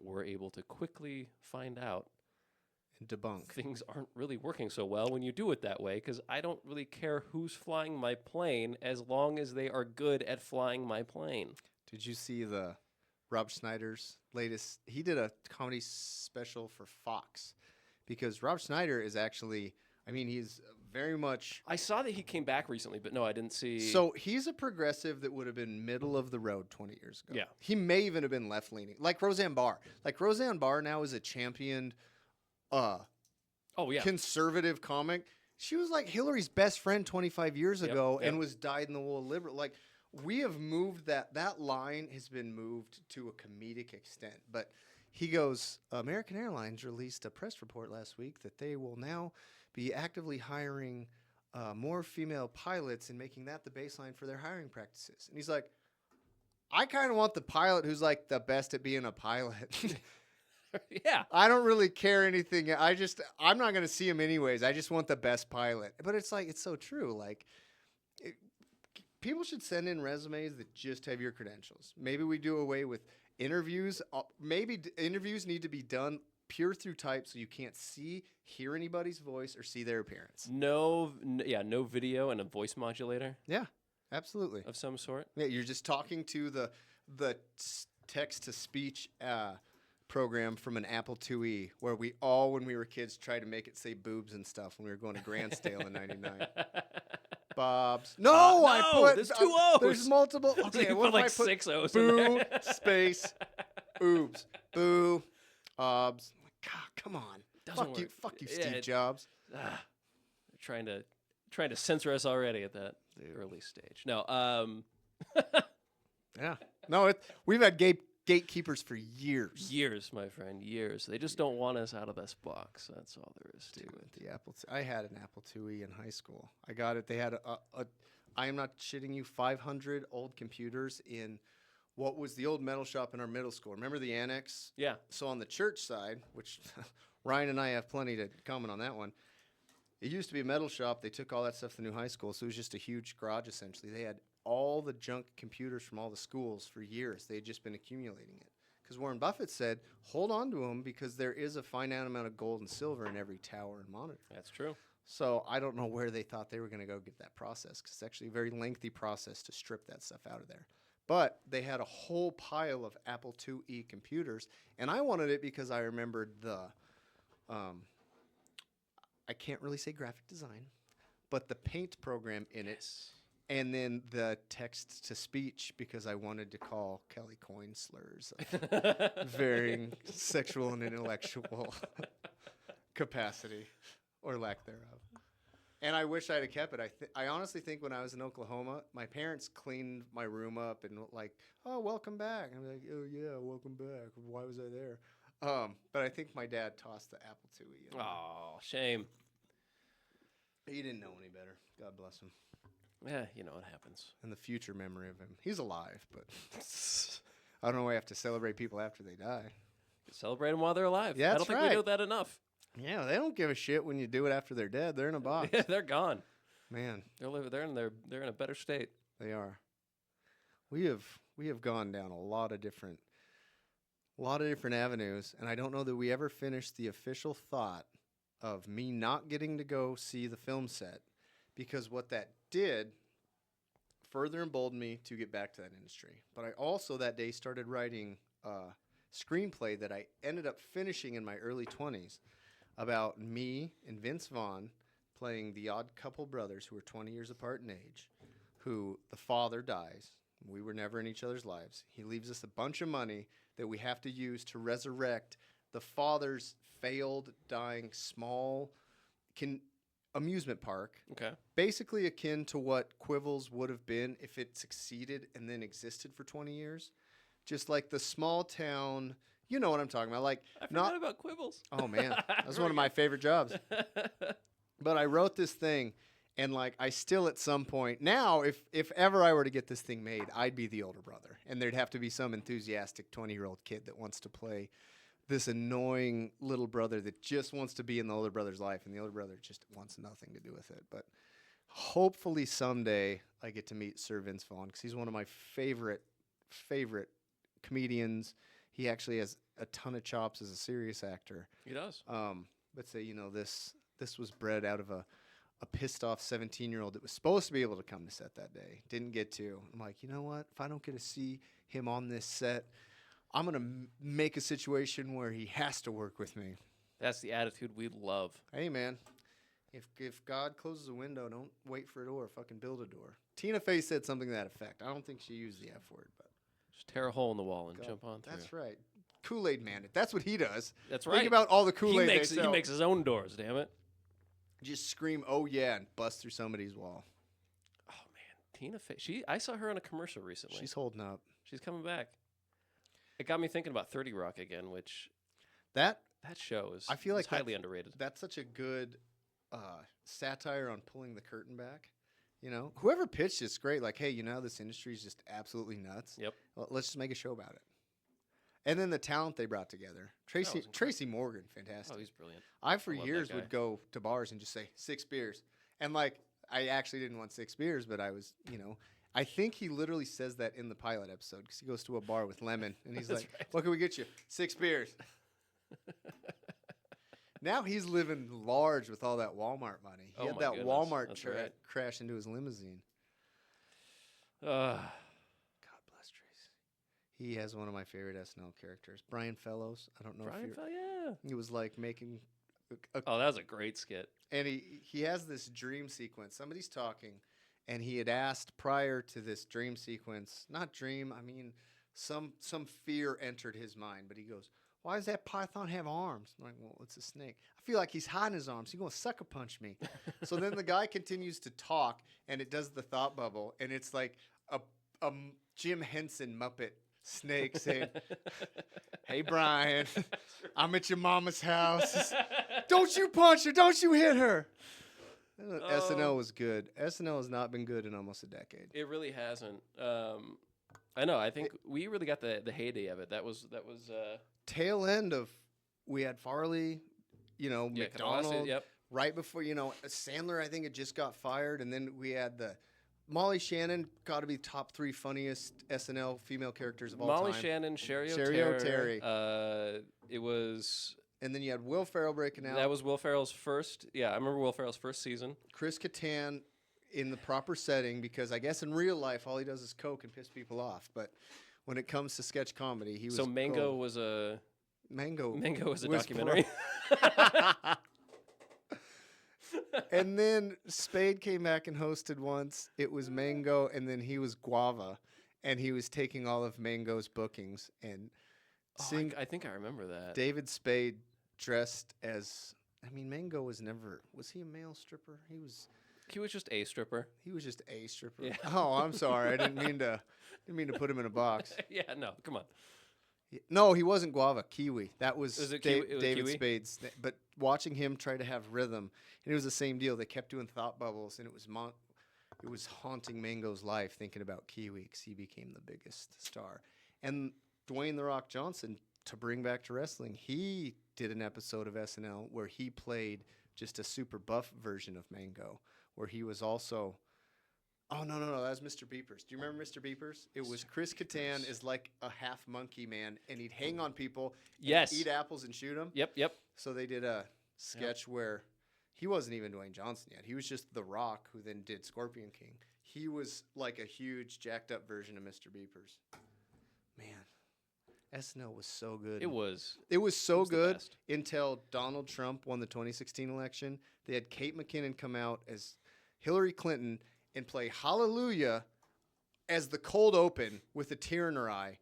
we're able to quickly find out And debunk. things aren't really working so well when you do it that way, because I don't really care who's flying my plane as long as they are good at flying my plane. Did you see the Rob Schneider's latest? He did a comedy special for Fox because Rob Schneider is actually, I mean, he's very much. I saw that he came back recently, but no, I didn't see. So he's a progressive that would have been middle of the road 20 years ago. Yeah. He may even have been left leaning, like Roseanne Barr. Like Roseanne Barr now is a championed oh yeah, conservative comic. She was like Hillary's best friend 25 years Yep, ago yep. and was dyed-in-the-wool liberal. Like, we have moved that line has been moved to a comedic extent. But he goes, American Airlines released a press report last week that they will now be actively hiring more female pilots and making that the baseline for their hiring practices. And he's like, I kind of want the pilot who's like the best at being a pilot. yeah. I don't really care anything. I'm not going to see him anyways. I just want the best pilot. But it's like, it's so true. Like, people should send in resumes that just have your credentials. Maybe we do away with interviews. Maybe interviews need to be done pure through type so you can't hear anybody's voice or see their appearance. No video and a voice modulator Yeah, absolutely. of some sort. Yeah, you're just talking to the text-to-speech program from an Apple IIe, where we all, when we were kids, tried to make it say boobs and stuff when we were going to Grantsdale in '99. Bob's. No, I no, put there's two O's. There's multiple. So Okay, you what put if like I put 6 O's in boo there. space oops boo obs? God, come on. Doesn't Fuck you, work. Steve Yeah, Jobs. They're trying to censor us already at that early stage. No, Yeah. No, we've had gatekeepers for years. years, my friend, years. They just don't want us out of this box. That's all there is to Dude, it. the Apple. I had an Apple IIe in high school. I got it. They had I am not shitting you, 500 old computers in what was the old metal shop in our middle school. Remember the annex? Yeah. So on the church side, which Ryan and I have plenty to comment on that one. It used to be a metal shop. They took all that stuff to the new high school, so it was just a huge garage essentially. They had all the junk computers from all the schools for years. They had just been accumulating it. Because Warren Buffett said, hold on to them because there is a finite amount of gold and silver in every tower and monitor. That's true. So I don't know where they thought they were going to go get that process, because it's actually a very lengthy process to strip that stuff out of there. But they had a whole pile of Apple IIe computers, and I wanted it because I remembered I can't really say graphic design, but the paint program in it, and then the text to speech because I wanted to call Kelly Coyne slurs of varying sexual and intellectual capacity or lack thereof. And I wish I'd have kept it. I honestly think when I was in Oklahoma, my parents cleaned my room up and like, oh, welcome back. And I'm like, oh yeah, welcome back. Why was I there? But I think my dad tossed the Apple IIe in. Oh, shame. He didn't know any better. God bless him. Yeah, you know what happens. And the future memory of him. He's alive, but I don't know why I have to celebrate people after they die. Celebrate them while they're alive. Yeah, I that's don't think right. we know that enough. Yeah, they don't give a shit when you do it after they're dead. They're in a box. They're gone. Man, They're in a better state. they are. We have gone down a lot of different avenues, and I don't know that we ever finished the official thought of me not getting to go see the film set, because what that did further emboldened me to get back to that industry. But I also that day started writing a screenplay that I ended up finishing in my early 20s about me and Vince Vaughn playing the odd couple brothers who were 20 years apart in age, who the father dies. We were never in each other's lives. He leaves us a bunch of money that we have to use to resurrect the father's failed, dying, small amusement park. Okay. Basically akin to what Quibbles would have been if it succeeded and then existed for 20 years. Just like the small town, you know what I'm talking about. Like I forgot about Quibbles. Oh, man. That was one of my favorite jobs. But I wrote this thing, and like I still at some point now, if ever I were to get this thing made, I'd be the older brother, and there'd have to be some enthusiastic 20-year-old kid that wants to play this annoying little brother that just wants to be in the older brother's life, and the older brother just wants nothing to do with it. But hopefully someday I get to meet Sir Vince Vaughn, because he's one of my favorite comedians. He actually has a ton of chops as a serious actor. He does. But say, this was bred out of a pissed off 17-year-old that was supposed to be able to come to set that day. Didn't get to. I'm like, you know what? If I don't get to see him on this set, I'm going to make a situation where he has to work with me. That's the attitude we love. Hey, man. If God closes a window, don't wait for a door. Fucking build a door. Tina Fey said something to that effect. I don't think she used the F word, but Just tear a hole in the wall and jump on through. that's right. Kool-Aid Man it. That's what he does. That's right. Think about all the Kool-Aid they sell. He makes his own doors, damn it. Just scream, oh yeah, and bust through somebody's wall. Oh, man. Tina Fey. I saw her on a commercial recently. She's holding up. She's coming back. It got me thinking about 30 Rock again, which That show is I feel like highly underrated. That's such a good satire on pulling the curtain back. Whoever pitched it's great. Like, hey, this industry is just absolutely nuts. Yep. Well, let's just make a show about it. And then the talent they brought together. Tracy Morgan, fantastic. Oh, he's brilliant. I for love years that guy. would go to bars and just say 6 beers. And like, I actually didn't want 6 beers, but I was, I think he literally says that in the pilot episode because he goes to a bar with Lemon and he's like, right. what can we get you? 6 beers. Now he's living large with all that Walmart money. He Oh had my that goodness, Walmart that's right. crash into his limousine. Uh, God bless Tracy. He has one of my favorite SNL characters, Brian Fellows. I don't know if yeah. he was like making Oh, that was a great skit. and he has this dream sequence. Somebody's talking, and he had asked prior to this dream sequence, not dream, I mean, some fear entered his mind, but he goes, why does that python have arms? I'm like, well, it's a snake. I feel like he's hiding his arms. He's going to sucker punch me. So then the guy continues to talk, and it does the thought bubble, and it's like a Jim Henson Muppet snake saying, hey, Brian, I'm at your mama's house. Don't you punch her. Don't you hit her. SNL was good. SNL has not been good in almost a decade. It really hasn't. I know. I think we really got the heyday of it. That was Tail end of, we had Farley, yeah, McDonald. Yep. Right before, Sandler, I think, had just got fired. And then we had Molly Shannon, got to be top 3 funniest SNL female characters of all time. Molly Shannon, Sherry O'Terry. It was. And then you had Will Ferrell breaking out. That was Will Ferrell's first. Yeah, I remember Will Ferrell's first season. Chris Kattan in the proper setting, because I guess in real life all he does is coke and piss people off. But when it comes to sketch comedy, he was So Mango gold. was a Mango was a was documentary. And then Spade came back and hosted once. It was Mango, and then he was Guava, and he was taking all of Mango's bookings and seeing I think I remember that. David Spade dressed as. I mean, Mango was never. Was he a male stripper? He was just a stripper. He was just a stripper. Yeah. Oh, I'm sorry. I didn't mean to put him in a box. Yeah, no, come on. No, he wasn't Guava. Kiwi. That was, Was it David Kiwi? Spade's. But watching him try to have rhythm, and it was the same deal. They kept doing thought bubbles, and it was haunting Mango's life thinking about Kiwi because he became the biggest star. And Dwayne "The Rock" Johnson, to bring back to wrestling, he did an episode of SNL where he played just a super buff version of Mango, where he was also. Oh, no, that was Mr. Beepers. Do you remember Mr. Beepers? It was Chris Kattan is like a half monkey man, and he'd hang on people, and Yes. eat apples and shoot them. Yep. So they did a sketch where he wasn't even Dwayne Johnson yet. He was just The Rock, who then did Scorpion King. He was like a huge, jacked up version of Mr. Beepers. Man, SNL was so good. It was. It was so the good best. until Donald Trump won the 2016 election. They had Kate McKinnon come out as Hillary Clinton and play Hallelujah as the cold open with a tear in her eye.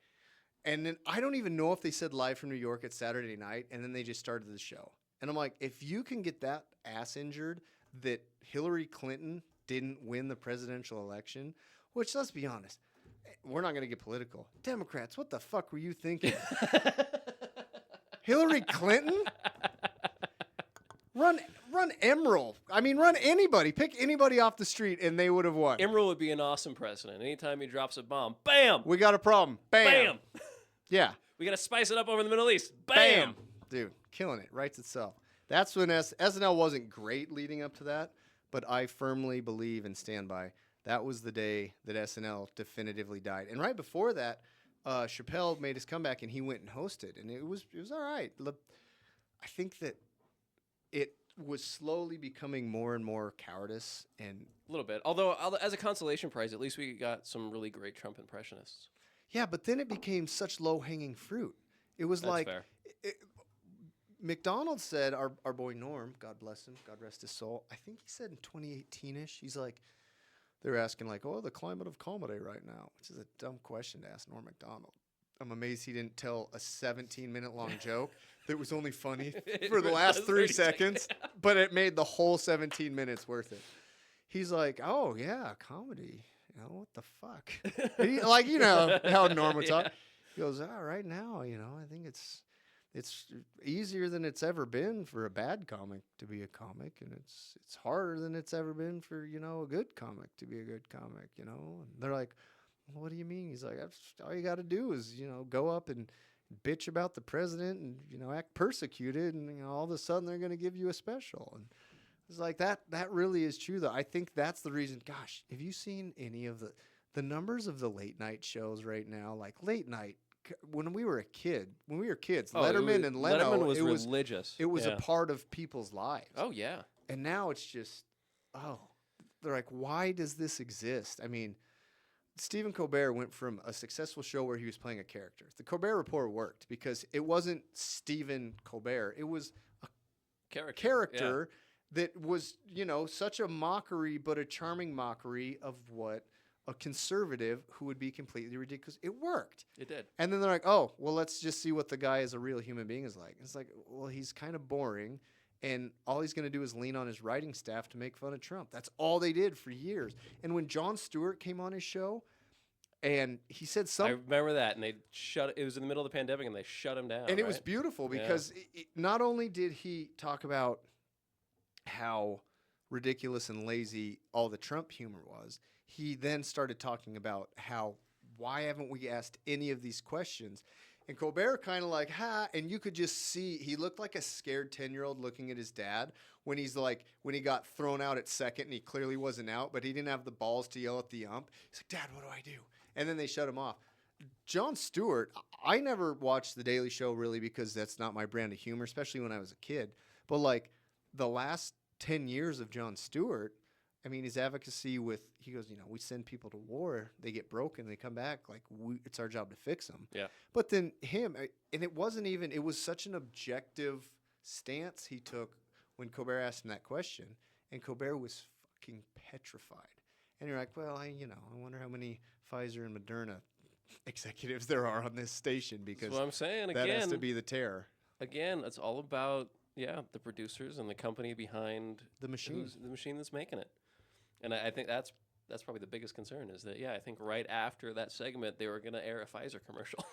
And then I don't even know if they said live from New York at Saturday night, and then they just started the show. And I'm like, if you can get that ass injured that Hillary Clinton didn't win the presidential election, which, let's be honest, we're not going to get political. Democrats, what the fuck were you thinking? Hillary Clinton? Run Emerald. I mean, run anybody. Pick anybody off the street, and they would have won. Emerald would be an awesome president. Anytime he drops a bomb, bam! We got a problem. Bam. Bam! Yeah. We got to spice it up over in the Middle East. Bam. Bam! Dude, killing it. Writes itself. That's when SNL wasn't great leading up to that, but I firmly believe and stand by that was the day that SNL definitively died. And right before that, Chappelle made his comeback, and he went and hosted, and it was all right. I think that it was slowly becoming more and more cowardice and A little bit. Although, as a consolation prize, at least we got some really great Trump impressionists. yeah, but then it became such low-hanging fruit. It was That's like fair. McDonald said, our boy Norm, God bless him, God rest his soul, I think he said in 2018-ish, he's like, they're asking like, oh, the climate of comedy right now, which is a dumb question to ask Norm McDonald. I'm amazed he didn't tell a 17-minute long joke that was only funny for the last 3 seconds, but it made the whole 17 minutes worth it. He's like, oh, yeah, comedy. You know, what the fuck? He, like, you know how Norm would talk. He goes, right now, I think it's easier than it's ever been for a bad comic to be a comic, and it's harder than it's ever been for, a good comic to be a good comic, And they're like, well, what do you mean? He's like, all you got to do is, go up and bitch about the president and, act persecuted, and all of a sudden they're going to give you a special. And it's like that really is true, though. I think that's the reason. Gosh, have you seen any of the numbers of the late night shows right now? Like late night, when we were kids, Letterman and Leno, Letterman was religious. It was a part of people's lives. Oh, yeah. And now it's just, they're like, why does this exist? I mean, Stephen Colbert went from a successful show where he was playing a character. The Colbert Report worked because it wasn't Stephen Colbert. It was a character that was, such a mockery, but a charming mockery of what a conservative who would be completely ridiculous. It worked. It did. And then they're like, oh, well, let's just see what the guy as a real human being is like. It's like, well, he's kind of boring, and all he's going to do is lean on his writing staff to make fun of Trump. That's all they did for years. And when Jon Stewart came on his show, and he said I something. remember that, and it was in the middle of the pandemic, and they shut him down. And it was beautiful because not only did he talk about how ridiculous and lazy all the Trump humor was, he then started talking about why haven't we asked any of these questions? And Colbert kind of like, and you could just see, he looked like a scared 10-year-old looking at his dad when when he got thrown out at second and he clearly wasn't out, but he didn't have the balls to yell at the ump. He's like, Dad, what do I do? And then they shut him off. Jon Stewart, I never watched The Daily Show really because that's not my brand of humor, especially when I was a kid. But like the last 10 years of Jon Stewart I mean, his advocacy he goes, we send people to war, they get broken, they come back, like, it's our job to fix them. Yeah. But then and it wasn't even, it was such an objective stance he took when Colbert asked him that question, and Colbert was fucking petrified. And you're like, well, I wonder how many Pfizer and Moderna executives there are on this station, because That's what I'm saying. that has to be the terror. Again, it's all about the producers and the company behind The machine. the machine that's making it. And I think that's probably the biggest concern is that I think right after that segment they were going to air a Pfizer commercial,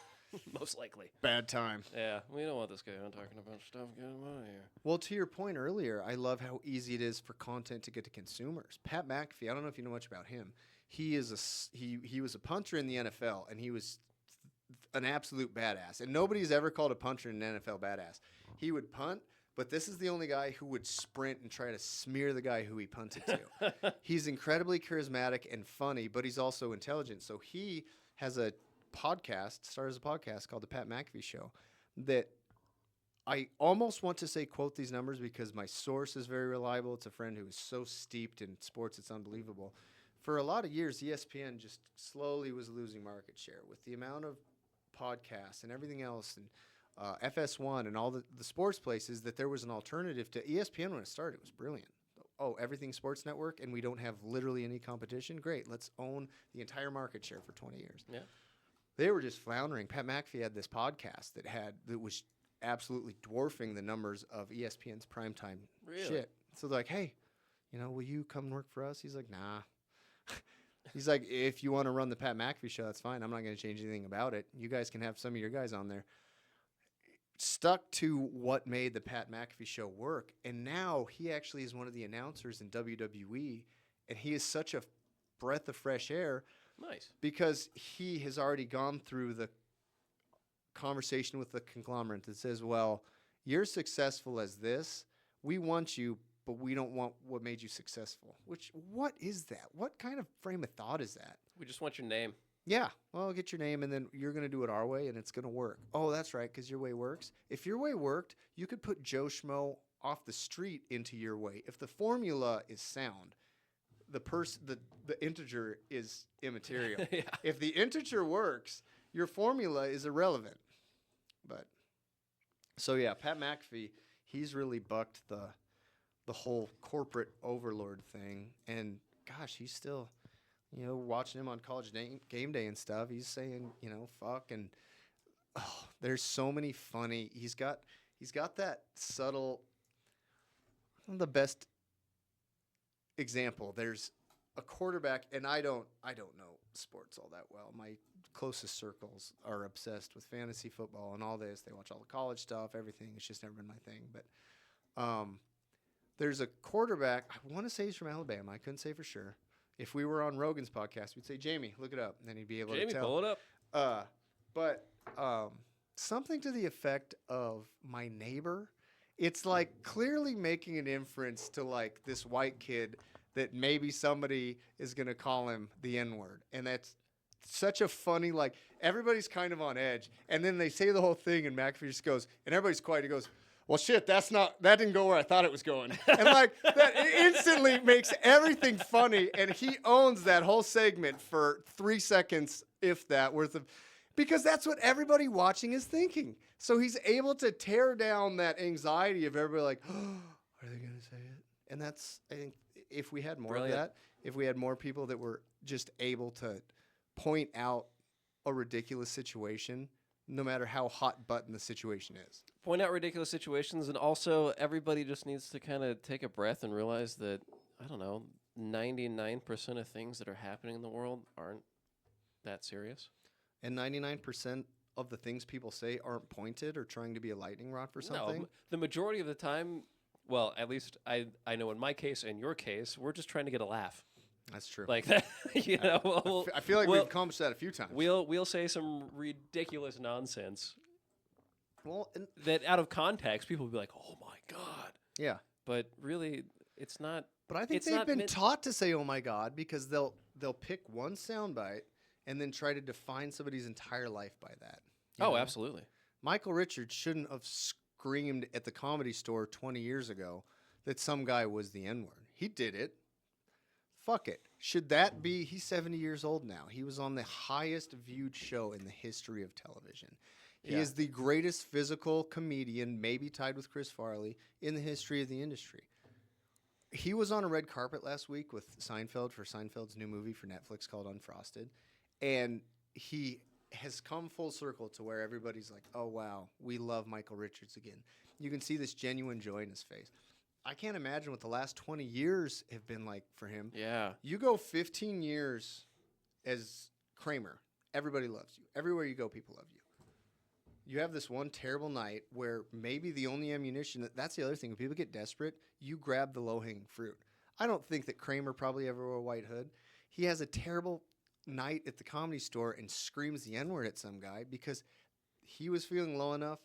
most likely. Bad time. Yeah, we don't want this guy on talking about stuff. Get him out of here. Well, to your point earlier, I love how easy it is for content to get to consumers. Pat McAfee, I don't know if you know much about him. He was a punter in the NFL, and he was an absolute badass. And nobody's ever called a punter in an NFL badass. He would punt, but this is the only guy who would sprint and try to smear the guy who he punted to. He's incredibly charismatic and funny, but he's also intelligent. So he has a started a podcast called The Pat McAfee Show, that I almost want to say quote these numbers because my source is very reliable. It's a friend who is so steeped in sports, it's unbelievable. For a lot of years, ESPN just slowly was losing market share with the amount of podcasts and everything else, and FS1 and all the sports places, that there was an alternative to ESPN when it started. It was brilliant. Oh, everything sports network, and we don't have literally any competition? Great. Let's own the entire market share for 20 years. Yeah. They were just floundering. Pat McAfee had this podcast that was absolutely dwarfing the numbers of ESPN's primetime shit. So they're like, hey, will you come work for us? He's like, nah. He's like, if you want to run the Pat McAfee Show, that's fine. I'm not going to change anything about it. You guys can have some of your guys on there. Stuck to what made the Pat McAfee Show work, and now he actually is one of the announcers in WWE, and he is such a breath of fresh air. Nice. Because he has already gone through the conversation with the conglomerate that says, well, you're successful as this. We want you, but we don't want what made you successful. What is that? What kind of frame of thought is that? We just want your name. Yeah, well, get your name, and then you're going to do it our way, and it's going to work. Oh, that's right, because your way works. If your way worked, you could put Joe Schmo off the street into your way. If the formula is sound, the integer is immaterial. Yeah. If the integer works, your formula is irrelevant. But so yeah, Pat McAfee, he's really bucked the whole corporate overlord thing, and gosh, he's still, watching him on College Game Day and stuff. He's saying, fuck, and there's so many funny. He's got that subtle. The best example, there's a quarterback, and I don't know sports all that well. My closest circles are obsessed with fantasy football and all this. They watch all the college stuff, everything. It's just never been my thing. But there's a quarterback, I want to say he's from Alabama. I couldn't say for sure. If we were on Rogan's podcast, we'd say, Jamie, look it up. And then he'd be able to tell. Jamie, pull it up. But something to the effect of my neighbor. It's like clearly making an inference to like this white kid that maybe somebody is going to call him the N-word. And that's such a funny, like, everybody's kind of on edge. And then they say the whole thing, and McAfee just goes, and everybody's quiet. He goes, well, shit, that didn't go where I thought it was going. And like that instantly makes everything funny. And he owns that whole segment for 3 seconds, if that, worth of, because that's what everybody watching is thinking. So he's able to tear down that anxiety of everybody like, oh, are they going to say it? And that's, I think, if we had more of that, if we had more people that were just able to point out a ridiculous situation, no matter how hot button the situation is. Point out ridiculous situations, and also everybody just needs to kind of take a breath and realize that, I don't know, 99% of things that are happening in the world aren't that serious. And 99% of the things people say aren't pointed or trying to be a lightning rod for something. No, the majority of the time, well, at least I know in my case and your case, we're just trying to get a laugh. That's true. Like that, I feel like we've accomplished that a few times. We'll say some ridiculous nonsense. Well, that out of context, people will be like, "Oh my god!" Yeah, but really, it's not. But I think they've been taught to say, "Oh my god," because they'll pick one soundbite and then try to define somebody's entire life by that. Oh, absolutely. Michael Richards shouldn't have screamed at the Comedy Store 20 years ago that some guy was the N-word. He did it. Fuck it. Should that be? He's 70 years old now. He was on the highest viewed show in the history of television. He is the greatest physical comedian, maybe tied with Chris Farley, in the history of the industry. He was on a red carpet last week with Seinfeld for Seinfeld's new movie for Netflix called Unfrosted. And he has come full circle to where everybody's like, oh, wow, we love Michael Richards again. You can see this genuine joy in his face. I can't imagine what the last 20 years have been like for him. Yeah. You go 15 years as Kramer. Everybody loves you. Everywhere you go, people love you. You have this one terrible night where maybe the only ammunition, that's the other thing. When people get desperate, you grab the low-hanging fruit. I don't think that Kramer probably ever wore a white hood. He has a terrible night at the Comedy Store and screams the N-word at some guy because he was feeling low enough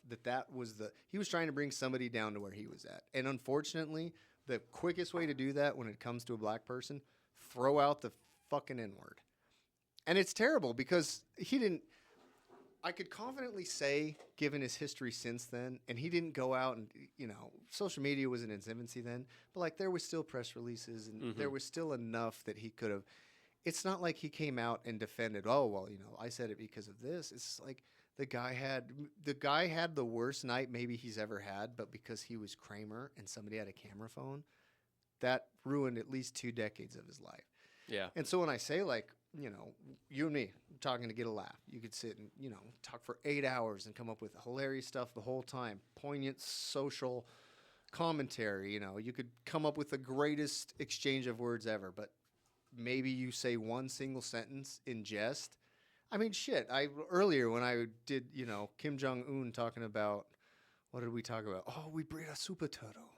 he was trying to bring somebody down to where he was at. And unfortunately, the quickest way to do that when it comes to a black person, throw out the fucking N-word. And it's terrible because I could confidently say, given his history since then, and he didn't go out and, social media was in its infancy then, but like there was still press releases and there was still enough that he could have. It's not like he came out and defended, oh, well, I said it because of this. It's like the guy had the worst night maybe he's ever had, but because he was Kramer and somebody had a camera phone, that ruined at least 2 decades of his life. Yeah. And so when I say you and me talking to get a laugh, you could sit and, talk for 8 hours and come up with hilarious stuff the whole time, poignant social commentary, you could come up with the greatest exchange of words ever, but maybe you say one single sentence in jest. I mean, shit, earlier when I did, Kim Jong-un talking about, what did we talk about? Oh, we breed a super turtle.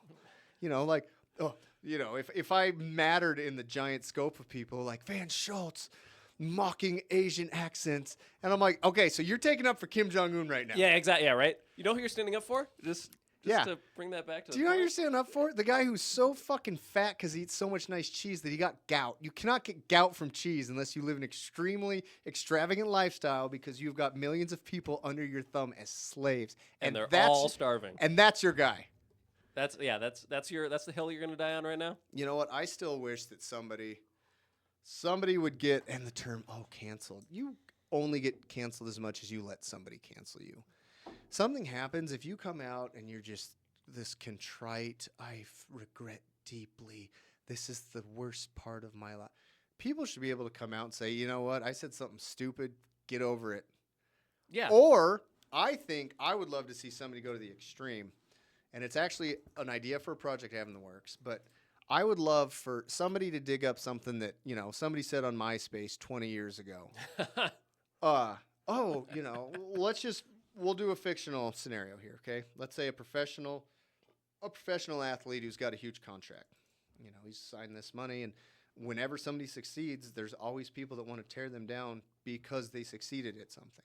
If I mattered in the giant scope of people, like Van Schultz mocking Asian accents, and I'm like, okay, so you're taking up for Kim Jong-un right now. Yeah, exactly. Yeah, right. You know who you're standing up for? Just to bring that back to. Do you know who you're standing up for? The guy who's so fucking fat because he eats so much nice cheese that he got gout. You cannot get gout from cheese unless you live an extremely extravagant lifestyle because you've got millions of people under your thumb as slaves, and they're all starving. And that's your guy. That's the hill you're gonna die on right now. You know what? I still wish that somebody would get, and the term, canceled. You only get canceled as much as you let somebody cancel you. Something happens if you come out and you're just this contrite, I regret deeply. This is the worst part of my life. People should be able to come out and say, you know what? I said something stupid. Get over it. Yeah. Or I think I would love to see somebody go to the extreme. And it's actually an idea for a project I have in the works, but I would love for somebody to dig up something that, somebody said on MySpace 20 years ago. We'll do a fictional scenario here, okay? Let's say a professional athlete who's got a huge contract. He's signed this money, and whenever somebody succeeds, there's always people that want to tear them down because they succeeded at something.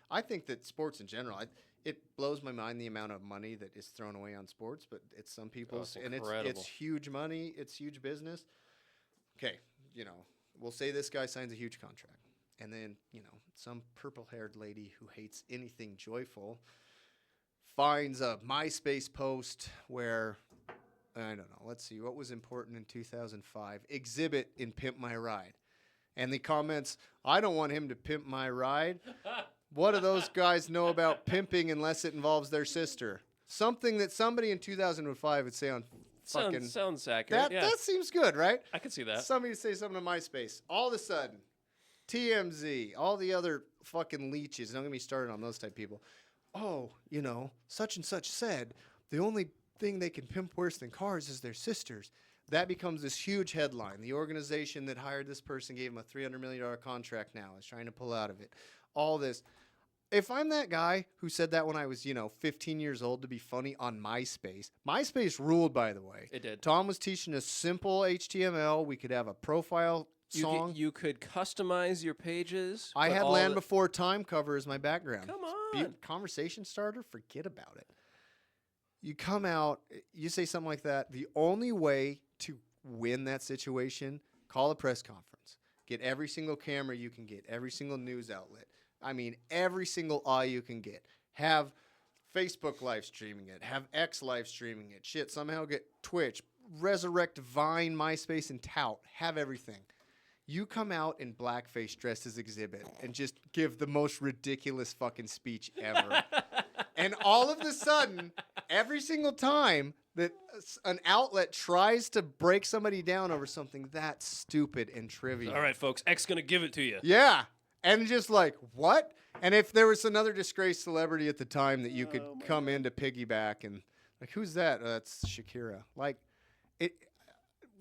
I think that sports in general, it blows my mind the amount of money that is thrown away on sports, but it's some people's, and it's huge money, it's huge business. Okay, we'll say this guy signs a huge contract. And then, some purple-haired lady who hates anything joyful finds a MySpace post where, I don't know, let's see, what was important in 2005? Exhibit in Pimp My Ride. And the comments, I don't want him to pimp my ride. What do those guys know about pimping unless it involves their sister? Something that somebody in 2005 would say on fucking... Sounds accurate, That seems good, right? I could see that. Somebody say something on MySpace. All of a sudden... TMZ, all the other fucking leeches, don't get me started on those type of people. Oh, such and such said the only thing they can pimp worse than cars is their sisters. That becomes this huge headline. The organization that hired this person gave him a $300 million contract now, is trying to pull out of it. All this. If I'm that guy who said that when I was, 15 years old to be funny on MySpace. MySpace ruled, by the way. It did. Tom was teaching us simple HTML. We could have a profile song. You could customize your pages. I had Land Before Time cover as my background. Come on. Conversation starter, forget about it. You come out, you say something like that. The only way to win that situation, call a press conference. Get every single camera you can get, every single news outlet. I mean, every single eye you can get. Have Facebook live streaming it. Have X live streaming it. Shit, somehow get Twitch. resurrect Vine, MySpace, and Tout. Have everything. You come out in blackface dressed as Exhibit and just give the most ridiculous fucking speech ever. And all of a sudden, every single time that an outlet tries to break somebody down over something that stupid and trivial. All right, folks, X going to give it to you. Yeah. And just like, what? And if there was another disgraced celebrity at the time that you could come in to piggyback and, like, who's that? That's Shakira. Like,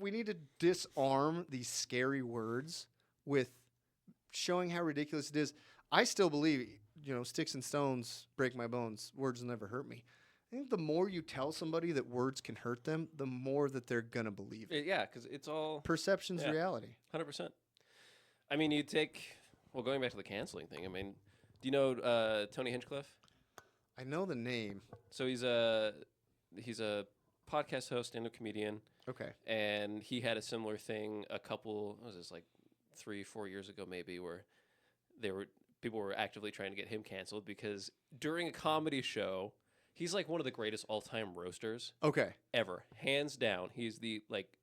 we need to disarm these scary words with showing how ridiculous it is. I still believe, sticks and stones break my bones. Words will never hurt me. I think the more you tell somebody that words can hurt them, the more that they're going to believe it. Yeah, because it's all... Perception's reality. 100%. I mean, going back to the canceling thing, I mean, do you know Tony Hinchcliffe? I know the name. So he's a podcast host and a comedian. Okay. And he had a similar thing like 3-4 years ago maybe, where people were actively trying to get him canceled because during a comedy show, he's like one of the greatest all-time roasters. Okay. Ever. Hands down. He's the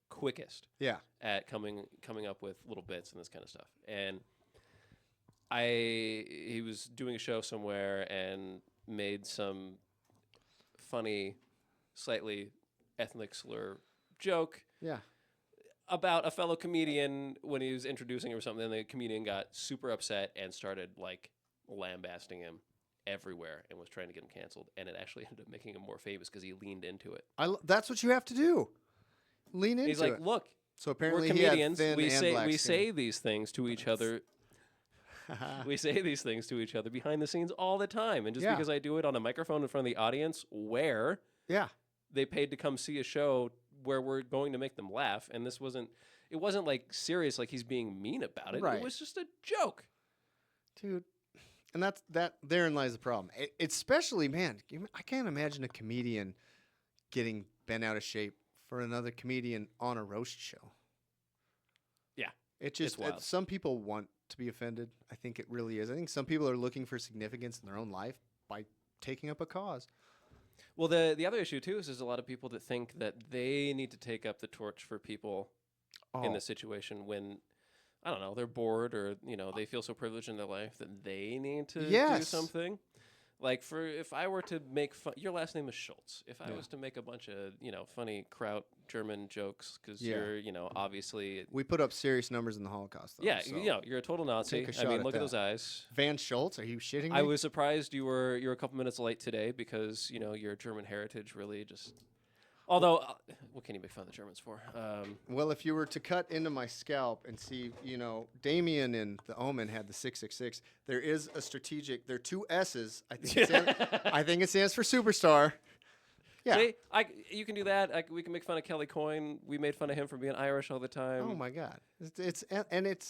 quickest. Yeah. At coming up with little bits and this kind of stuff. And he was doing a show somewhere and made some funny, slightly ethnic slur joke. Yeah. About a fellow comedian when he was introducing him or something, and the comedian got super upset and started lambasting him everywhere and was trying to get him canceled. And it actually ended up making him more famous because he leaned into it. That's what you have to do. Lean into it. He's like, look, so apparently we're comedians. We say say these things to each other. We say these things to each other behind the scenes all the time. And just because I do it on a microphone in front of the audience where they paid to come see a show where we're going to make them laugh, and it wasn't like serious, like he's being mean about it. Right. It was just a joke. Dude. And therein lies the problem. Especially, man, I can't imagine a comedian getting bent out of shape for another comedian on a roast show. Yeah. It's wild. Some people want to be offended. I think it really is. I think some people are looking for significance in their own life by taking up a cause. Well, the other issue, too, is there's a lot of people that think that they need to take up the torch for people in this situation when, I don't know, they're bored or, they feel so privileged in their life that they need to do something. Like, if I were to make fun, your last name is Schultz. If I was to make a bunch of, funny Kraut German jokes, because you're, obviously. We put up serious numbers in the Holocaust, though. Yeah, you're a total Nazi. I mean, look at those eyes. Van Schultz, are you shitting me? I was surprised you were a couple minutes late today because, your German heritage really just. Although, what can you make fun of the Germans for? Well, if you were to cut into my scalp and see, Damien in The Omen had the 666. There is a strategic. There are two S's. I think it stands for superstar. Yeah. See, you can do that. We can make fun of Kelly Coyne. We made fun of him for being Irish all the time. Oh my God, it's.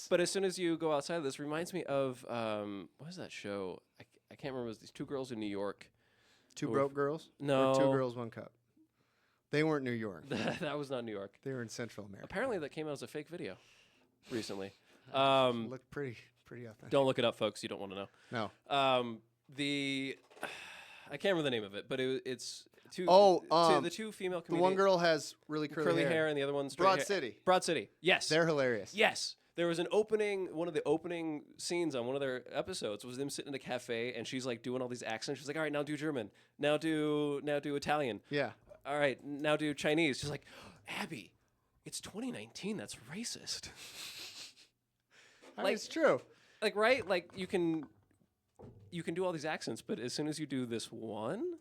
But as soon as you go outside of this, reminds me of what is that show? I can't remember. It was these two girls in New York. Two broke girls. No. Or Two Girls, One Cup. They weren't New York. That was not New York. They were in Central America. Apparently, that came out as a fake video recently. Looked pretty authentic. Don't look it up, folks. You don't want to know. No. I can't remember the name of it, but it's two. The two female comedians. The one girl has really curly hair, and the other one's Broad City. Broad City. Yes. They're hilarious. Yes. There was one of the opening scenes on one of their episodes was them sitting in a cafe, and she's like doing all these accents. She's like, all right, now do German. Now do Italian. Yeah. All right, now do Chinese. She's like, Abby, it's 2019. That's racist. It's true. Like, right? Like, you can do all these accents, but as soon as you do this one,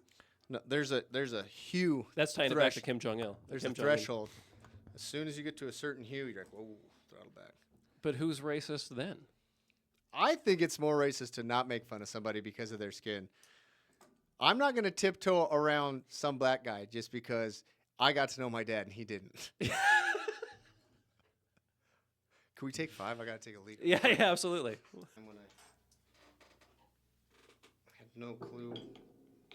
no, there's a hue. That's tying it back to Kim Jong Il. There's a threshold. As soon as you get to a certain hue, you're like, whoa, throttle back. But who's racist then? I think it's more racist to not make fun of somebody because of their skin. I'm not going to tiptoe around some black guy just because I got to know my dad and he didn't. Can we take 5? I got to take a leak. Yeah, absolutely. And when I had no clue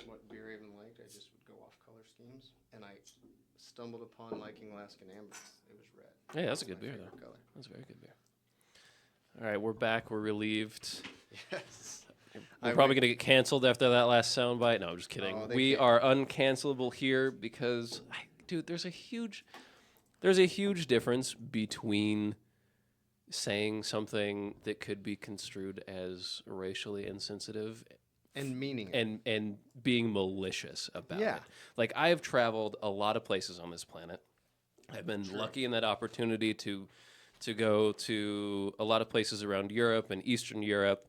what beer I even liked, I just would go off color schemes, and I stumbled upon liking Alaskan Amber. It was red. Yeah, that's a good beer, though. Color. That's a very good beer. All right, we're back. We're relieved. Yes. We're probably going to get canceled after that last soundbite. No, I'm just kidding. Oh, we are uncancelable here because, dude, there's a huge... There's a huge difference between saying something that could be construed as racially insensitive And meaning. and being malicious about Yeah. it. Like, I have traveled a lot of places on this planet. I've been lucky in that opportunity to go to a lot of places around Europe and Eastern Europe,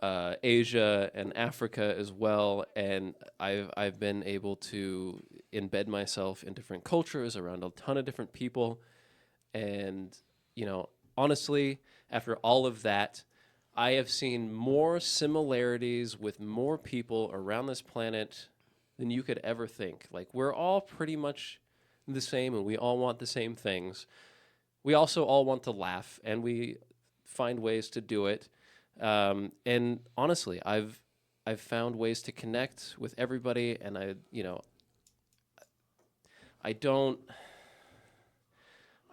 Asia and Africa as well, and I've been able to embed myself in different cultures around a ton of different people, and honestly, after all of that, I have seen more similarities with more people around this planet than you could ever think. Like, we're all pretty much the same, and we all want the same things. We also all want to laugh, and we find ways to do it. And honestly, I've found ways to connect with everybody, and I don't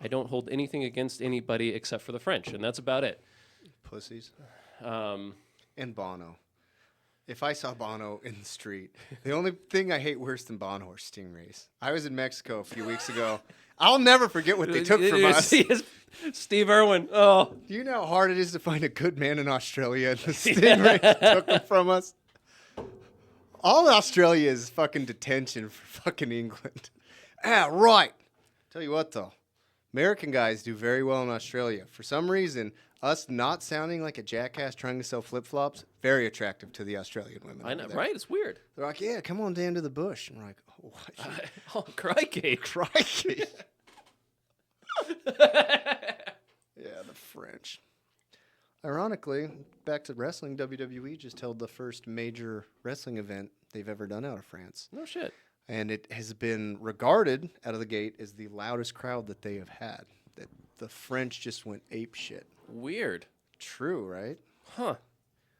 hold anything against anybody except for the French, and that's about it. Pussies. Um, And Bono. If I saw Bono in the street, the only thing I hate worse than Bono are stingrays. I was in Mexico a few weeks ago. I'll never forget what they took from us. Steve Irwin. Oh, Do you know how hard it is to find a good man in Australia? And the stingrays took them from us. All Australia is fucking detention for fucking England. Right. Tell you what, though. American guys do very well in Australia. For some reason, us not sounding like a jackass trying to sell flip-flops, very attractive to the Australian women. I know, over there. right? It's weird. They're like, yeah, come on down to the bush. And we're like, oh, what? Oh, crikey. Crikey. Yeah, the French. Ironically, back to wrestling, WWE just held the first major wrestling event they've ever done out of France. No shit. And it has been regarded out of the gate as the loudest crowd that they have had. That the French just went ape shit. Weird. True, right? Huh.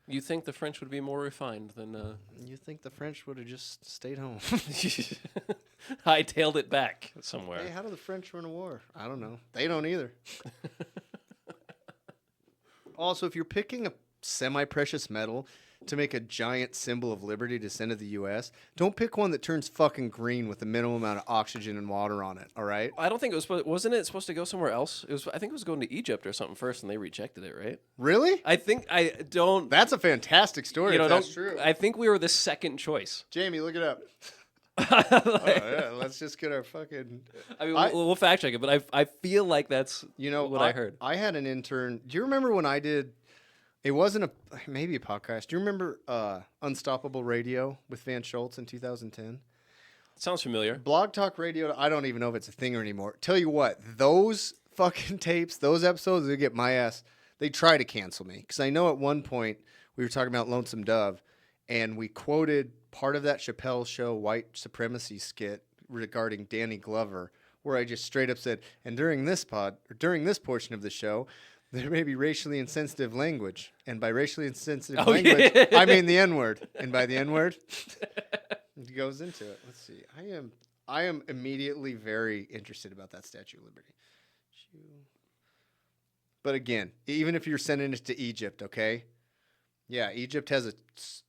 You think the French would be more refined than... You think the French would have just stayed home? I tailed it back somewhere. Hey, how do the French win a war? I don't know. They don't either. Also, if you're picking a semi-precious metal to make a giant symbol of liberty to send to the U.S., don't pick one that turns fucking green with a minimum amount of oxygen and water on it, all right? I don't think it was supposed... Wasn't it supposed to go somewhere else? I think it was going to Egypt or something first, and they rejected it, right? Really? I think... I don't... That's a fantastic story if that's true. I think we were the second choice. Jamie, look it up. Oh, yeah, let's just get our fucking... I mean, we'll fact check it, but I feel like that's what I heard. I had an intern... Do you remember when I did... It wasn't maybe a podcast. Do you remember Unstoppable Radio with Van Schultz in 2010? Sounds familiar. Blog Talk Radio, I don't even know if it's a thing anymore. Tell you what, those fucking tapes, those episodes, they get my ass. They try to cancel me. Because I know at one point we were talking about Lonesome Dove, and we quoted part of that Chappelle Show white supremacy skit regarding Danny Glover, where I just straight up said, and during this portion of the show, there may be racially insensitive language. And by racially insensitive language, yeah. I mean the N-word. And by the N-word, it goes into it. Let's see. I am immediately very interested about that Statue of Liberty. But again, even if you're sending it to Egypt, okay? Yeah, Egypt has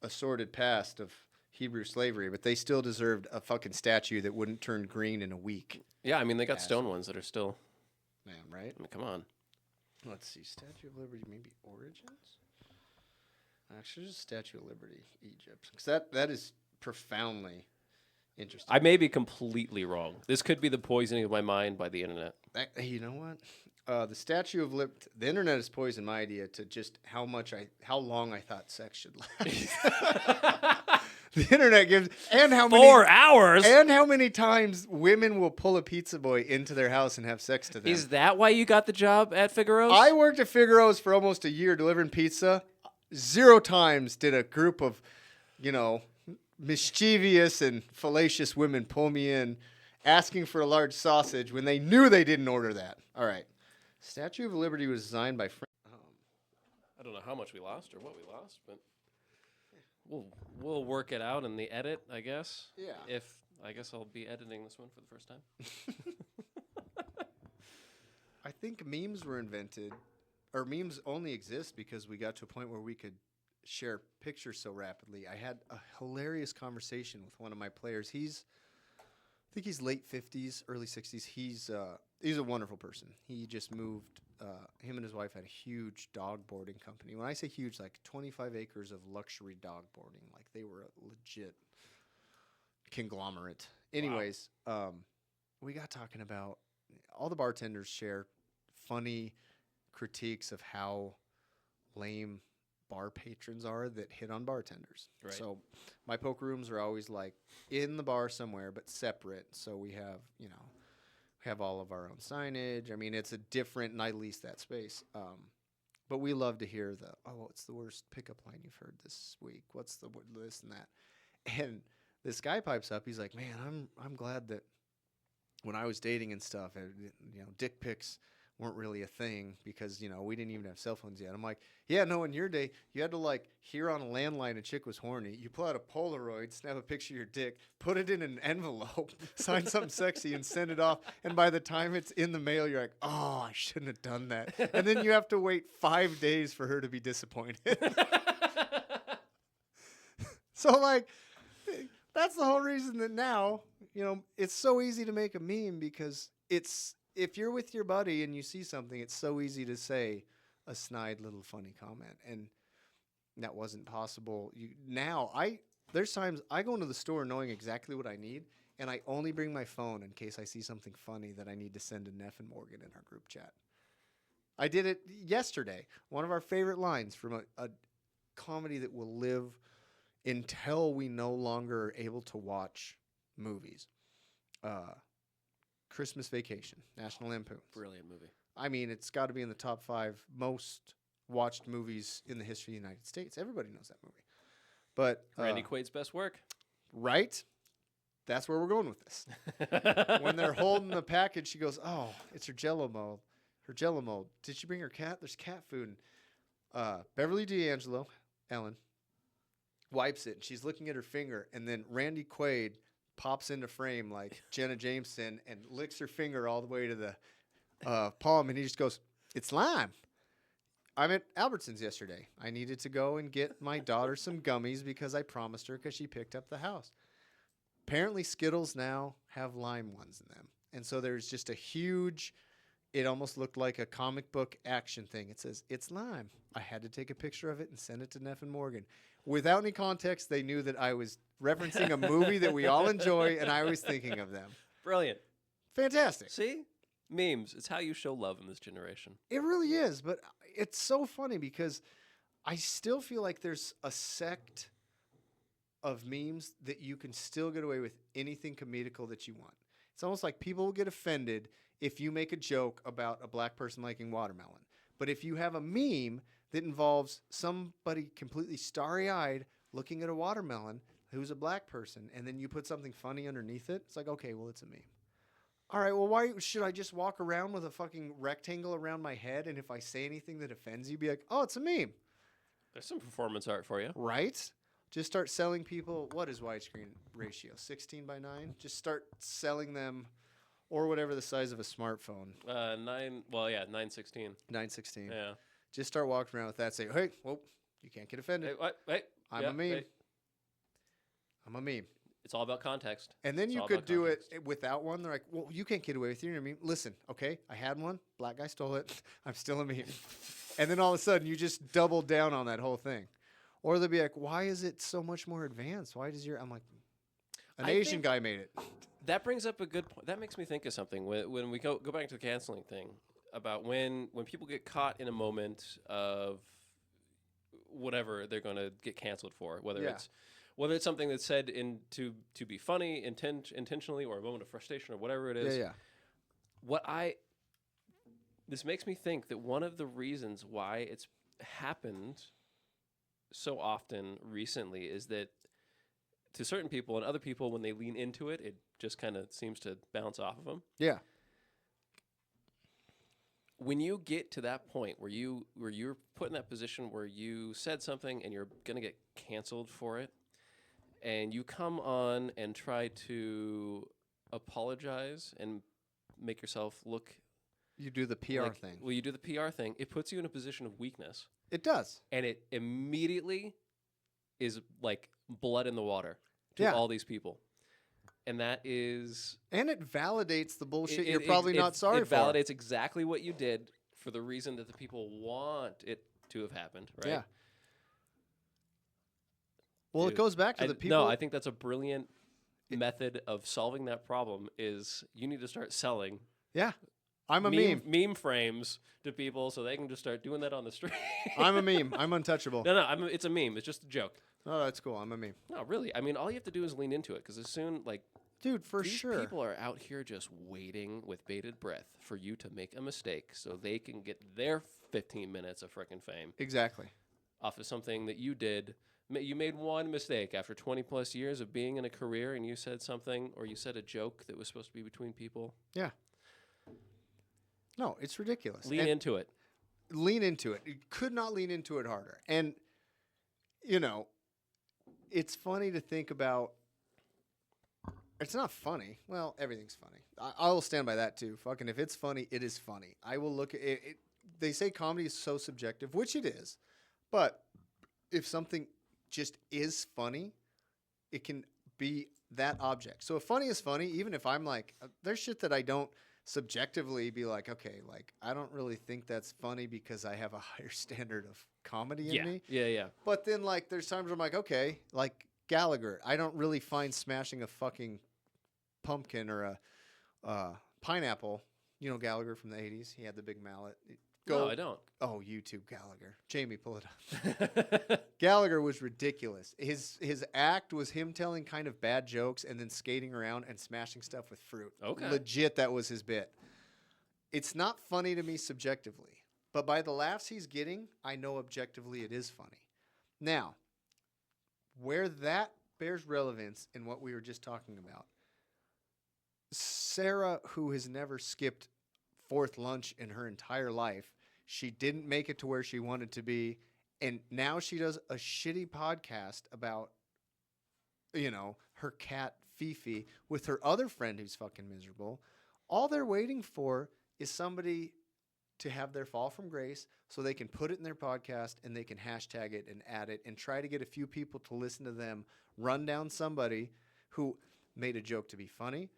a sordid past of Hebrew slavery, but they still deserved a fucking statue that wouldn't turn green in a week. Yeah, I mean, they got stone ones that are still... Man, right? I mean, come on. Let's see. Statue of Liberty, maybe origins? Actually, just Statue of Liberty, Egypt. Because that is profoundly interesting. I may be completely wrong. This could be the poisoning of my mind by the internet. You know what? The Statue of Liberty, the internet has poisoned my idea to just how long I thought sex should last. The internet gives, and how many 4 hours, and how many times women will pull a pizza boy into their house and have sex to them. Is that why you got the job at Figaro's? I worked at Figaro's for almost a year delivering pizza. 0 times did a group of, mischievous and fallacious women pull me in asking for a large sausage when they knew they didn't order that. All right. Statue of Liberty was designed by I don't know how much we lost or what we lost, but we'll work it out in the edit, I guess. Yeah. I guess I'll be editing this one for the first time. I think memes were invented, or memes only exist because we got to a point where we could share pictures so rapidly. I had a hilarious conversation with one of my players. I think he's late 50s, early 60s. he's a wonderful person. He just moved. Him and his wife had a huge dog boarding company. When I say huge, like 25 acres of luxury dog boarding. Like they were a legit conglomerate. Anyways, we got talking about all the bartenders share funny critiques of how lame bar patrons are that hit on bartenders. Right. So my poker rooms are always like in the bar somewhere, but separate. So we have, have all of our own signage. I mean, it's a different, and I lease that space. But we love to hear what's the worst pickup line you've heard this week? What's this and that? And this guy pipes up. He's like, man, I'm glad that when I was dating and stuff, dick pics weren't really a thing because, we didn't even have cell phones yet. I'm like, yeah, no, in your day, you had to like hear on a landline a chick was horny. You pull out a Polaroid, snap a picture of your dick, put it in an envelope, sign something sexy and send it off. And by the time it's in the mail, you're like, oh, I shouldn't have done that. And then you have to wait 5 days for her to be disappointed. So like, that's the whole reason that now, it's so easy to make a meme because if you're with your buddy and you see something, it's so easy to say a snide little funny comment. And that wasn't possible. There's times I go into the store knowing exactly what I need, and I only bring my phone in case I see something funny that I need to send to Neff and Morgan in our group chat. I did it yesterday. One of our favorite lines from a comedy that will live until we no longer are able to watch movies. Christmas Vacation, National Lampoon's. Brilliant movie. I mean, it's got to be in the top 5 most watched movies in the history of the United States. Everybody knows that movie. But Randy Quaid's best work. Right? That's where we're going with this. When they're holding the package, she goes, oh, it's her Jell-O mold. Her Jell-O mold. Did she bring her cat? There's cat food. Beverly D'Angelo, Ellen, wipes it. And she's looking at her finger. And then Randy Quaid pops into frame like Jenna Jameson and licks her finger all the way to the palm, and he just goes, it's lime. I'm at Albertsons yesterday. I needed to go and get my daughter some gummies because I promised her because she picked up the house. Apparently Skittles now have lime ones in them. And so there's just a huge, it almost looked like a comic book action thing. It says, it's lime. I had to take a picture of it and send it to Neff and Morgan. Without any context, they knew that I was referencing a movie that we all enjoy, and I was thinking of them. Brilliant. Fantastic. See? Memes. It's how you show love in this generation. It really is, but it's so funny because I still feel like there's a sect of memes that you can still get away with anything comedical that you want. It's almost like people will get offended if you make a joke about a black person liking watermelon. But if you have a meme that involves somebody completely starry-eyed looking at a watermelon who's a black person, and then you put something funny underneath it, it's like, okay, well, it's a meme. All right, well, why should I just walk around with a fucking rectangle around my head, and if I say anything that offends you, be like, oh, it's a meme. There's some performance art for you. Right? Just start selling people, what is widescreen ratio, 16 by 9? Just start selling them, or whatever the size of a smartphone. 916. 916. Yeah. Just start walking around with that, say, hey, whoa, you can't get offended. Hey, what? Hey. I'm a meme. I'm a meme. It's all about context. And then It's you all could about do context. it without one. They're like, well, you can't get away with it. You're a meme. Listen, okay, I had one. Black guy stole it. I'm still a meme. And then all of a sudden, you just double down on that whole thing. Or they'll be like, why is it so much more advanced? Why does I'm like, an Asian guy made it. That brings up a good point. That makes me think of something. When we go back to the canceling thing, about when people get caught in a moment of whatever they're going to get canceled for, whether it's something that's said to be funny intentionally, or a moment of frustration, or whatever it is. This makes me think that one of the reasons why it's happened so often recently is that to certain people and other people, when they lean into it, it just kind of seems to bounce off of them. Yeah. When you get to that point where you're put in that position where you said something and you're going to get canceled for it, and you come on and try to apologize and make yourself look... You do the PR thing. Well, you do the PR thing. It puts you in a position of weakness. It does. And it immediately is like blood in the water to all these people. And that is... And it validates the bullshit it- you're it- probably it- not sorry it for. validates exactly what you did for the reason that the people want it to have happened, right? Yeah. Well, Dude, it goes back to the people. No, I think that's a brilliant method of solving that problem is you need to start selling Yeah. I'm a meme. meme frames to people so they can just start doing that on the street. I'm a meme. I'm untouchable. No, it's a meme. It's just a joke. Oh, that's cool. I'm a meme. No, really. I mean, all you have to do is lean into it because as soon, like, Dude, for these sure. people are out here just waiting with bated breath for you to make a mistake so they can get their 15 minutes of frickin' fame Exactly. off of something that you did. You made one mistake after 20 plus years of being in a career and you said something or you said a joke that was supposed to be between people. Yeah. No, it's ridiculous. Lean And into it. lean into it. You could not lean into it harder. And, you know, it's funny to think about. It's not funny. Well, everything's funny. I will stand by that too. Fucking, if it's funny, it is funny. I will look at it. They say comedy is so subjective, which it is. But if something just is funny, it can be that object. So if funny is funny, even if I'm like, there's shit that I don't subjectively be like, okay, like I don't really think that's funny because I have a higher standard of comedy in me. Yeah. But then like there's times where I'm like, okay, like Gallagher, I don't really find smashing a fucking pumpkin or a pineapple. You know Gallagher from the 80s? He had the big mallet. No, I don't. Oh, YouTube Gallagher. Jamie, pull it up. Gallagher was ridiculous. His act was him telling kind of bad jokes and then skating around and smashing stuff with fruit. Okay. Legit, that was his bit. It's not funny to me subjectively, but by the laughs he's getting, I know objectively it is funny. Now, where that bears relevance in what we were just talking about, Sarah, who has never skipped fourth lunch in her entire life, she didn't make it to where she wanted to be, and now she does a shitty podcast about, you know, her cat Fifi with her other friend who's fucking miserable. All they're waiting for is somebody to have their fall from grace so they can put it in their podcast and they can hashtag it and add it and try to get a few people to listen to them run down somebody who made a joke to be funny,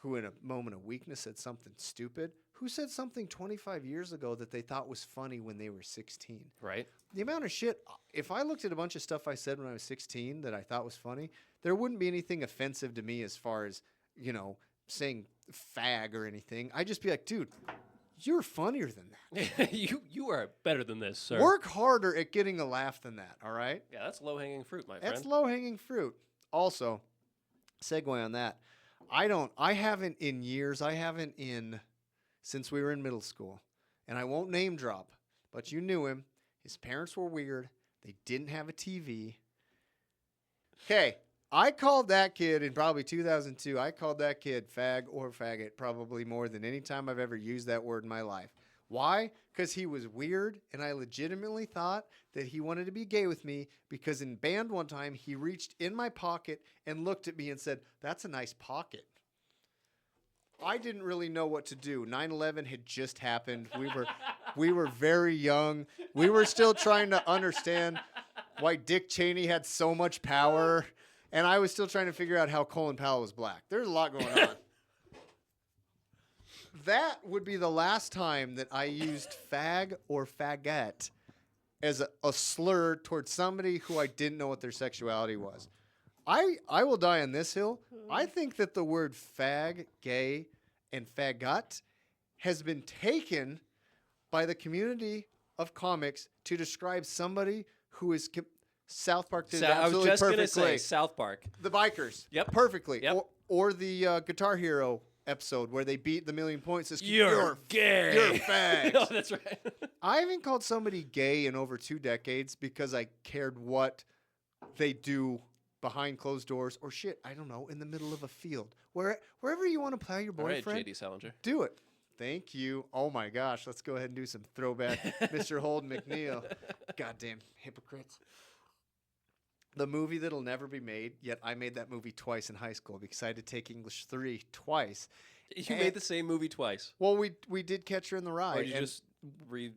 who in a moment of weakness said something stupid, who said something 25 years ago that they thought was funny when they were 16. Right. The amount of shit, if I looked at a bunch of stuff I said when I was 16 that I thought was funny, there wouldn't be anything offensive to me as far as, you know, saying fag or anything. I'd just be like, dude, you're funnier than that. you are better than this, sir. Work harder at getting a laugh than that, all right? Yeah, that's low-hanging fruit, my friend. That's low-hanging fruit. Also, segue on that. I haven't since we were in middle school, and I won't name drop, but you knew him. His parents were weird. They didn't have a TV. Okay, I called that kid in probably 2002. I called that kid fag or faggot probably more than any time I've ever used that word in my life. Why? Because he was weird, and I legitimately thought that he wanted to be gay with me because in band one time, he reached in my pocket and looked at me and said, "That's a nice pocket." I didn't really know what to do. 9/11 had just happened. We were very young. We were still trying to understand why Dick Cheney had so much power, and I was still trying to figure out how Colin Powell was black. There's a lot going on. That would be the last time that I used fag or faggot as a slur towards somebody who I didn't know what their sexuality was. I will die on this hill. I think that the word fag, gay, and faggot has been taken by the community of comics to describe somebody who is South Park did it I was absolutely just going to perfectly. say South Park. The bikers. Yep. Perfectly. Yep. Or the Guitar Hero episode where they beat the million points. Says, You're gay. You're fags. No, that's right. I haven't called somebody gay in over 2 decades because I cared what they do behind closed doors or shit, I don't know, in the middle of a field. Wherever you want to play your All right, boyfriend, J.D. Salinger. do it. Thank you. Oh my gosh, let's go ahead and do some throwback Mr. Holden McNeil. Goddamn hypocrites. The movie that'll never be made, yet I made that movie twice in high school because I had to take English 3 twice. You made the same movie twice. Well, we did Catcher in the Rye. Or did you and- just read?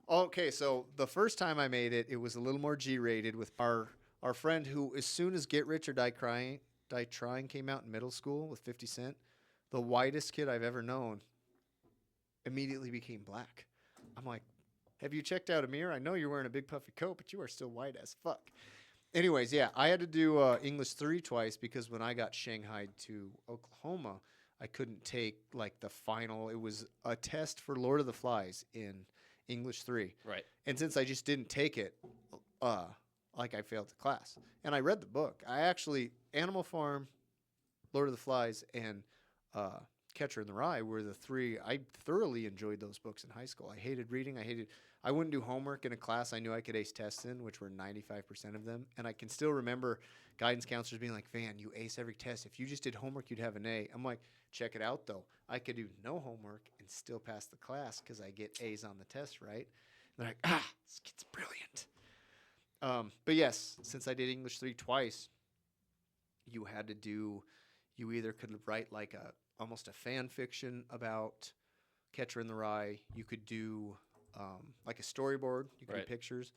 Okay, so the first time I made it, it was a little more G-rated with our friend who, as soon as Get Rich or Die Die Trying came out in middle school with 50 Cent, the whitest kid I've ever known immediately became black. I'm like, have you checked out a mirror? I know you're wearing a big puffy coat, but you are still white as fuck. Anyways, yeah, I had to do English 3 twice because when I got shanghaied to Oklahoma, I couldn't take like the final. It was a test for Lord of the Flies in English 3. Right. And since I just didn't take it, like I failed the class. And I read the book. I actually, Animal Farm, Lord of the Flies, and Catcher in the Rye were the 3. I thoroughly enjoyed those books in high school. I hated reading. I wouldn't do homework in a class I knew I could ace tests in, which were 95% of them. And I can still remember guidance counselors being like, Van, you ace every test. If you just did homework, you'd have an A. I'm like, check it out, though. I could do no homework and still pass the class because I get A's on the test, right? And they're like, this kid's brilliant. But yes, since I did English 3 twice, you either could write like almost a fan fiction about Catcher in the Rye. You could do like a storyboard. You could do pictures.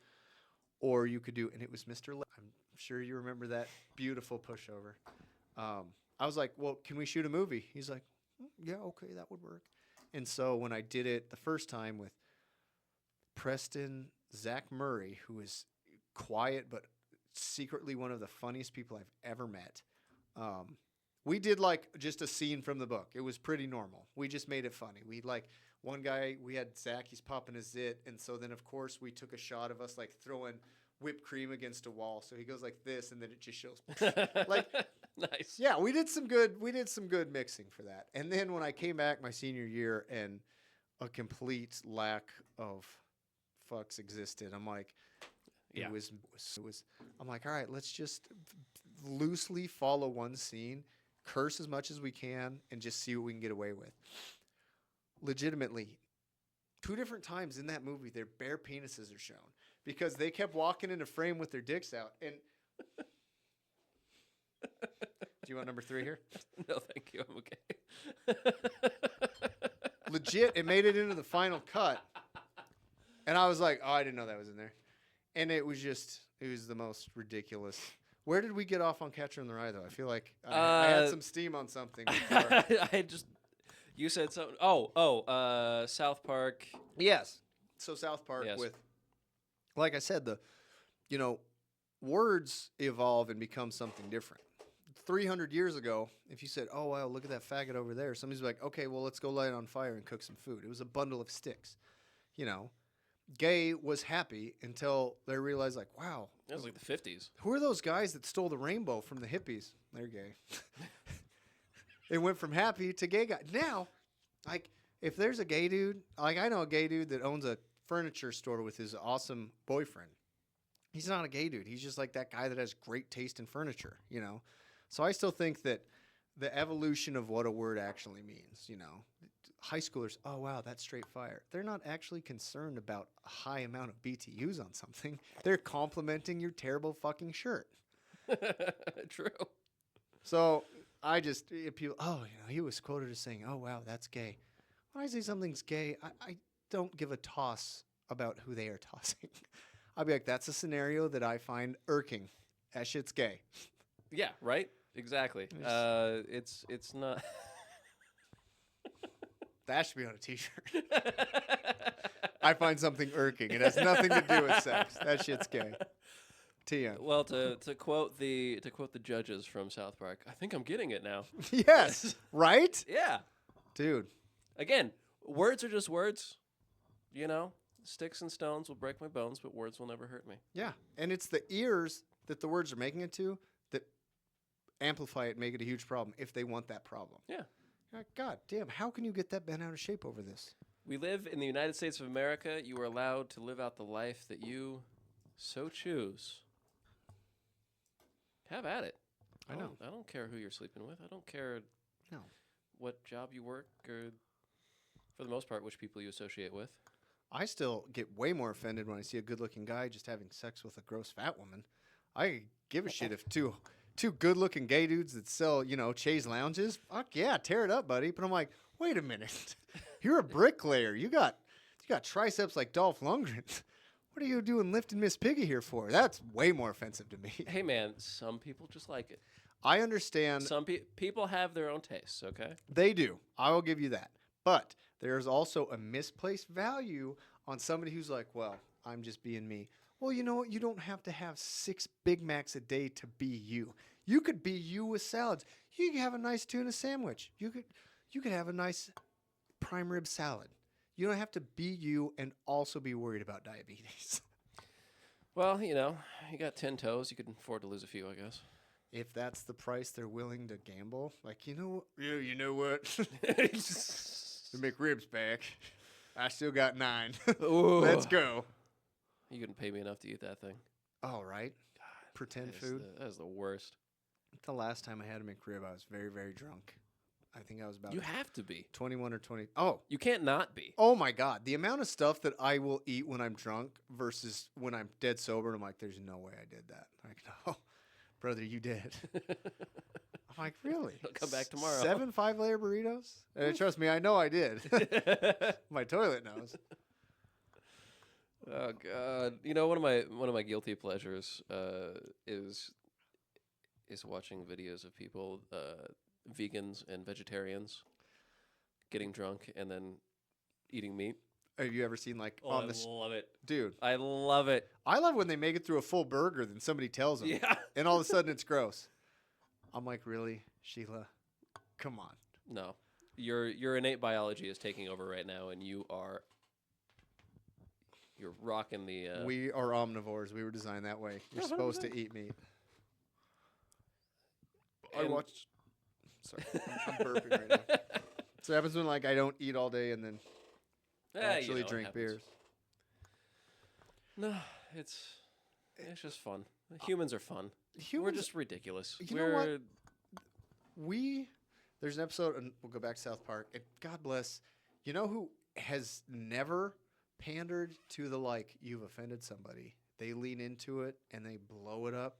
Or you could do, and it was Mr. I'm sure you remember that beautiful pushover. I was like, well, can we shoot a movie? He's like, yeah, okay, that would work. And so when I did it the first time with Preston Zach Murray, who is quiet but secretly one of the funniest people I've ever met, we did like just a scene from the book. It was pretty normal. We just made it funny. We like one guy, we had Zach, he's popping his zit. And so then of course we took a shot of us like throwing whipped cream against a wall. So he goes like this and then it just shows like, nice. Yeah, we did some good mixing for that. And then when I came back my senior year and a complete lack of fucks existed, I'm like, Yeah. it was I'm like, all right, let's just loosely follow one scene, curse as much as we can, and just see what we can get away with. Legitimately, 2 different times in that movie, their bare penises are shown because they kept walking in a frame with their dicks out. And do you want number 3 here? No, thank you. I'm okay. Legit, it made it into the final cut. And I was like, oh, I didn't know that was in there. And it was the most ridiculous. Where did we get off on Catcher in the Rye, though? I feel like I had some steam on something before. You said something. South Park. Yes. So South Park with, like I said, words evolve and become something different. 300 years ago, if you said, oh, wow, look at that faggot over there, somebody's like, okay, well, let's go light it on fire and cook some food. It was a bundle of sticks, Gay was happy until they realized, like, wow. That was like the 50s. Who are those guys that stole the rainbow from the hippies? They're gay. It went from happy to gay guy. Now, like, if there's a gay dude, like, I know a gay dude that owns a furniture store with his awesome boyfriend. He's not a gay dude. He's just like that guy that has great taste in furniture, So I still think that the evolution of what a word actually means, high schoolers, oh, wow, that's straight fire. They're not actually concerned about a high amount of BTUs on something. They're complimenting your terrible fucking shirt. True. So people, he was quoted as saying, oh, wow, that's gay. When I say something's gay, I don't give a toss about who they are tossing. I'll be like, that's a scenario that I find irking. That shit's gay. Yeah, right? Exactly. It's not... That should be on a T-shirt. I find something irking. It has nothing to do with sex. That shit's gay. TM. Well, to quote the judges from South Park, I think I'm getting it now. Yes. Right? Yeah. Dude. Again, words are just words. Sticks and stones will break my bones, but words will never hurt me. Yeah. And it's the ears that the words are making it to that amplify it, make it a huge problem if they want that problem. Yeah. God damn, how can you get that bent out of shape over this? We live in the United States of America. You are allowed to live out the life that you so choose. Have at it. I know. I don't care who you're sleeping with. I don't care what job you work or, for the most part, which people you associate with. I still get way more offended when I see a good-looking guy just having sex with a gross fat woman. I give a shit if two good-looking gay dudes that sell, chaise lounges. Fuck yeah, tear it up, buddy. But I'm like, wait a minute. You're a bricklayer. You got triceps like Dolph Lundgren. What are you doing lifting Miss Piggy here for? That's way more offensive to me. Hey, man, some people just like it. I understand. Some people have their own tastes, okay? They do. I will give you that. But there's also a misplaced value on somebody who's like, well, I'm just being me. Well, you know what? You don't have to have 6 Big Macs a day to be you. You could be you with salads. You could have a nice tuna sandwich. You could have a nice prime rib salad. You don't have to be you and also be worried about diabetes. Well, you know, you got 10 toes. You can afford to lose a few, I guess. If that's the price they're willing to gamble, like, you know what? Yeah, you know what? The McRib's back. I still got 9. Let's go. You couldn't pay me enough to eat that thing. All right. Pretend food. That is the worst. The last time I had a McRib, I was very, very drunk. I think I was about You have to be. 21 or 20. Oh. You can't not be. Oh, my God. The amount of stuff that I will eat when I'm drunk versus when I'm dead sober, I'm like, there's no way I did that. Like, no, brother, you did. I'm like, really? It'll come back tomorrow. 7 5-layer burritos? Trust me, I know I did. My toilet knows. Oh God! You know, one of my guilty pleasures is watching videos of people, vegans and vegetarians, getting drunk and then eating meat. Have you ever seen like I love it, dude? I love it. I love when they make it through a full burger, then somebody tells them, Yeah. and all of a sudden it's gross. I'm like, really, Sheila? Come on. No, your innate biology is taking over right now, and you're rocking the. We are omnivores. We were designed that way. You're supposed to eat meat. I watched. Sorry, I'm burping right now. So it happens when like I don't eat all day and then actually drink beers. No, it's just fun. Humans are fun. We're Humans, just ridiculous. You know what? There's an episode, and we'll go back to South Park. And God bless. You know who has never pandered to the like you've offended somebody? They lean into it and they blow it up.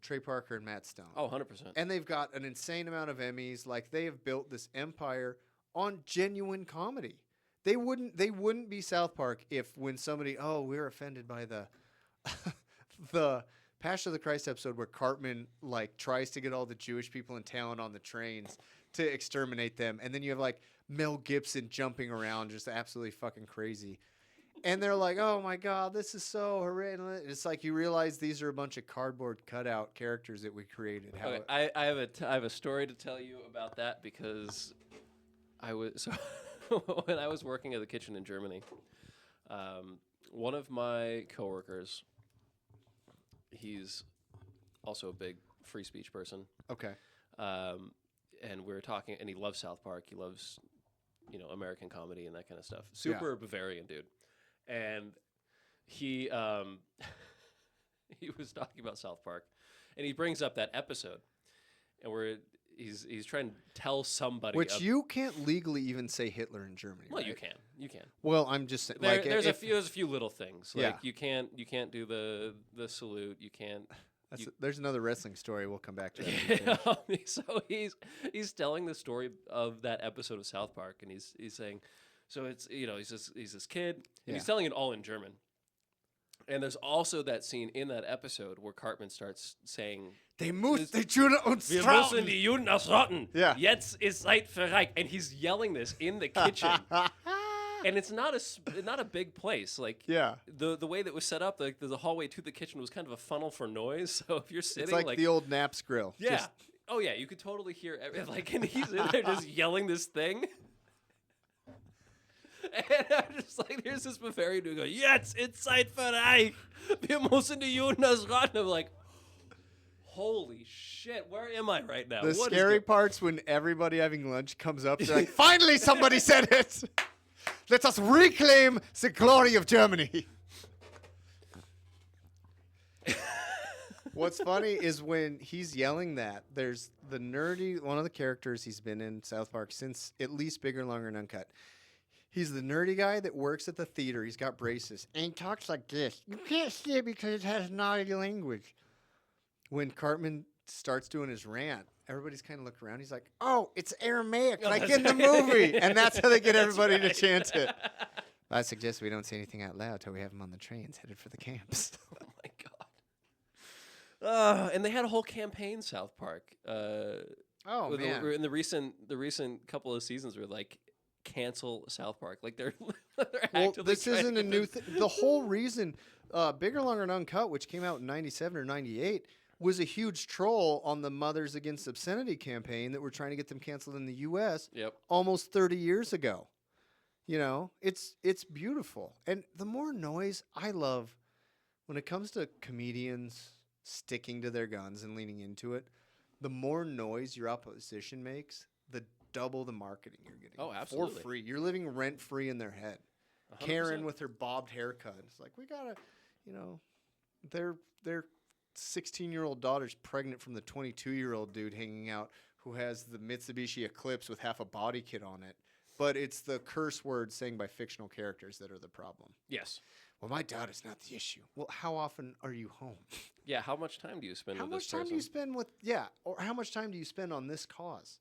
Trey Parker and Matt Stone. Oh, 100%. And they've got an insane amount of Emmys. Like they have built this empire on genuine comedy. They wouldn't be South Park if when somebody, we're offended by the the Passion of the Christ episode where Cartman like tries to get all the Jewish people in town on the trains to exterminate them, and then you have like Mel Gibson jumping around just absolutely fucking crazy. And they're like, oh, my God, this is so horrendous. It's like you realize these are a bunch of cardboard cutout characters that we created. Okay, I have a story to tell you about that because when I was working at the kitchen in Germany, one of my coworkers, he's also a big free speech person. Okay. And we were talking, and he loves South Park. He loves, American comedy and that kind of stuff. Super Bavarian dude. And he he was talking about South Park, and he brings up that episode, and he's trying to tell somebody. Which you can't legally even say Hitler in Germany. Well, right? you can. Well, I'm just saying. There's a few little things. Like Yeah. you can't do the salute. You can't. There's another wrestling story. We'll come back to that. So he's telling the story of that episode of South Park, and he's saying. So it's he's this kid and he's telling it all in German. And there's also that scene in that episode where Cartman starts saying Wir müssen die Juden ausrotten. Yeah. Jetzt ist Zeit für Reich. And he's yelling this in the kitchen. And it's not a big place. Like the way that it was set up, the hallway to the kitchen was kind of a funnel for noise. So if you're sitting it's like the old Naps grill. Yeah. You could totally hear and he's in there just yelling this thing. And I'm just like, there's this Bavarian dude going, Jetzt ist Zeit für Reich. Wir müssen die Juden ausrotten. I'm like, holy shit, where am I right now? The scary part's when everybody having lunch comes up, they're like, finally somebody said it. Let us reclaim the glory of Germany. What's funny is when he's yelling that, there's the nerdy, one of the characters he's been in South Park since at least Bigger, Longer, and Uncut. He's the nerdy guy that works at the theater. He's got braces. And he talks like this. You can't see it because it has naughty language. When Cartman starts doing his rant, everybody's kind of looking around. He's like, oh, it's Aramaic, like in the movie. And that's how they get everybody to chant it. I suggest we don't say anything out loud till we have them on the trains headed for the camps. Oh my god. And they had a whole campaign, South Park. Oh man. In the recent couple of seasons were like cancel South Park. Like they're Well, actively this trying to isn't a get new them- thing. The whole reason Bigger, Longer, and Uncut, which came out in 97 or 98, was a huge troll on the Mothers Against Obscenity campaign that were trying to get them canceled in the U.S. Yep. almost 30 years ago. You know, it's beautiful. And the more noise I love when it comes to comedians sticking to their guns and leaning into it, the more noise your opposition makes, the double the marketing you're getting. Oh, absolutely. For free. You're living rent free in their head. 100%. Karen with her bobbed haircut. It's like, we gotta, you know, their 16-year-old daughter's pregnant from the 22-year-old dude hanging out who has the Mitsubishi Eclipse with half a body kit on it. But it's the curse words saying by fictional characters that are the problem. Yes. Well, my daughter's not the issue. Well, how often are you home? Yeah. How much time do you spend How with much this time person? do you spend with, or how much time do you spend on this cause?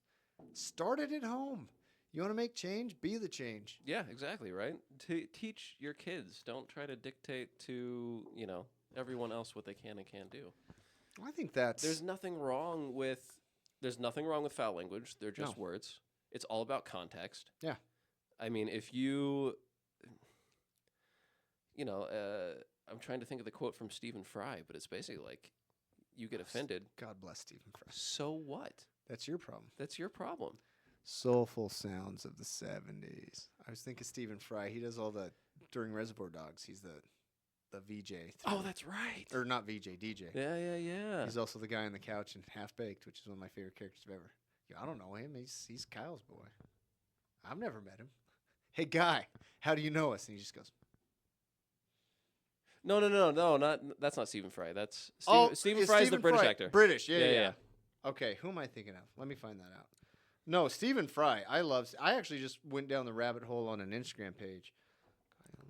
Start it at home. You want to make change? Be the change. Yeah, exactly, right? Teach your kids. Don't try to dictate to, everyone else what they can and can't do. I think that's... There's nothing wrong with foul language. They're just No. words. It's all about context. Yeah. I mean, if you I'm trying to think of the quote from Stephen Fry, but it's basically like you get offended. God bless Stephen Fry. So what? That's your problem. That's your problem. Soulful sounds of the 70s. I was thinking Stephen Fry. He does all the... During Reservoir Dogs, he's the VJ. Oh, that's right. Or not VJ, DJ. Yeah. He's also the guy on the couch in Half Baked, which is one of my favorite characters ever. Yeah, I don't know him. He's Kyle's boy. I've never met him. Hey, guy, how do you know us? And he just goes... No, that's not Stephen Fry. That's Stephen it's Fry's the Stephen British Fry. actor. British, Yeah. yeah. Okay, who am I thinking of? Let me find that out. No, Stephen Fry. I actually just went down the rabbit hole on an Instagram page.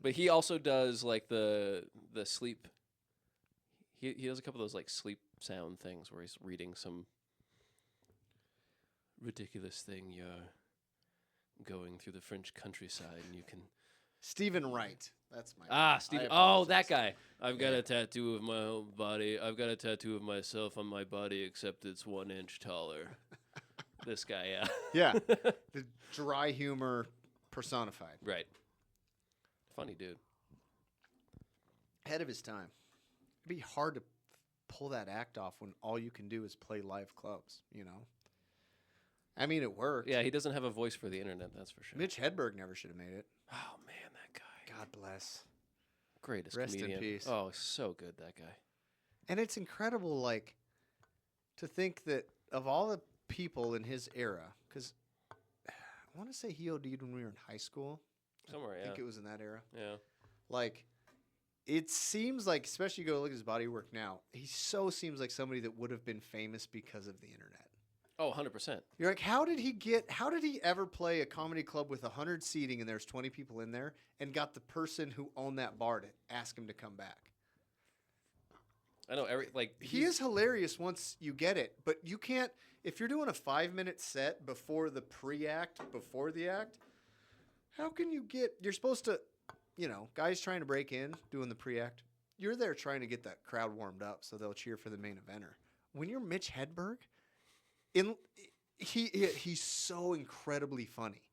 But he also does like the sleep. He does a couple of those like sleep sound things where he's reading some ridiculous thing. You're going through the French countryside and you can. Stephen Wright. That's my Stephen. I Oh, apologize. that guy. I've got Yeah. a tattoo of my own body. I've got a tattoo of myself on my body, except it's 1 inch taller. This guy, yeah. Yeah, the dry humor personified. Right. Funny dude. Ahead of his time. It'd be hard to pull that act off when all you can do is play live clubs, you know? I mean, it worked. Yeah, he doesn't have a voice for the internet, that's for sure. Mitch Hedberg never should have made it. Oh, man, that guy. God bless. Greatest Rest in comedian. peace. Oh, so good, that guy. And it's incredible, like, to think that of all the people in his era, because I want to say he OD'd when we were in high school. Somewhere, I yeah. think it was in that era. Yeah. Like, it seems like, especially you go look at his body work now, he so seems like somebody that would have been famous because of the internet. Oh, 100%. You're like, how did he ever play a comedy club with 100 seating and there's 20 people in there and got the person who owned that bar to ask him to come back? I know, He is hilarious once you get it, but you can't, if you're doing a 5-minute set before the pre-act, before the act, how can you're supposed to, guys trying to break in, doing the pre-act, you're there trying to get that crowd warmed up so they'll cheer for the main eventer. When you're Mitch Hedberg, he's so incredibly funny.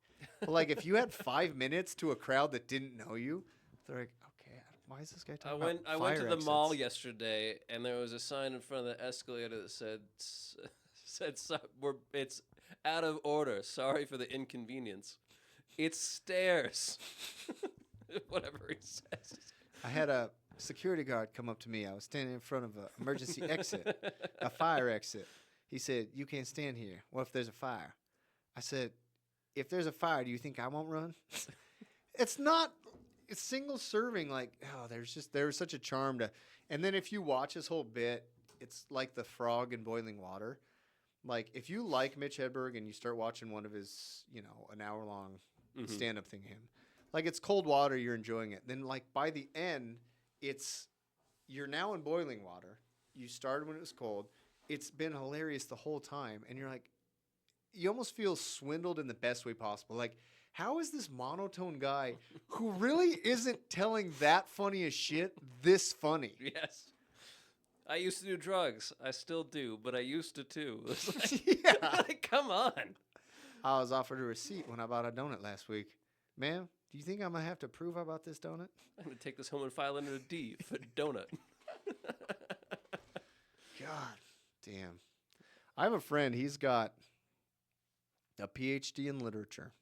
But like if you had 5 minutes to a crowd that didn't know you, they're like, okay, why is this guy talking about I went to fire the mall exits? yesterday, and there was a sign in front of the escalator that said it's out of order. Sorry for the inconvenience. It's stairs. Whatever he says. I had a security guard come up to me. I was standing in front of an emergency exit, a fire exit. He said, "You can't stand here. What if there's a fire?" I said, "If there's a fire, do you think I won't run?" It's single serving. Like, there's such a charm to. And then if you watch his whole bit, it's like the frog in boiling water. Like if you like Mitch Hedberg and you start watching one of his, an hour long stand up thing, like it's cold water, you're enjoying it. Then like by the end, you're now in boiling water. You started when it was cold. It's been hilarious the whole time, and you're like, you almost feel swindled in the best way possible. Like, how is this monotone guy who really isn't telling that funny as shit this funny? Yes. I used to do drugs. I still do, but I used to too. It's like, Yeah. like, come on. I was offered a receipt when I bought a donut last week. Ma'am, do you think I'm going to have to prove I bought this donut? I'm going to take this home and file under a D for donut. God damn. I have a friend. He's got a PhD in literature.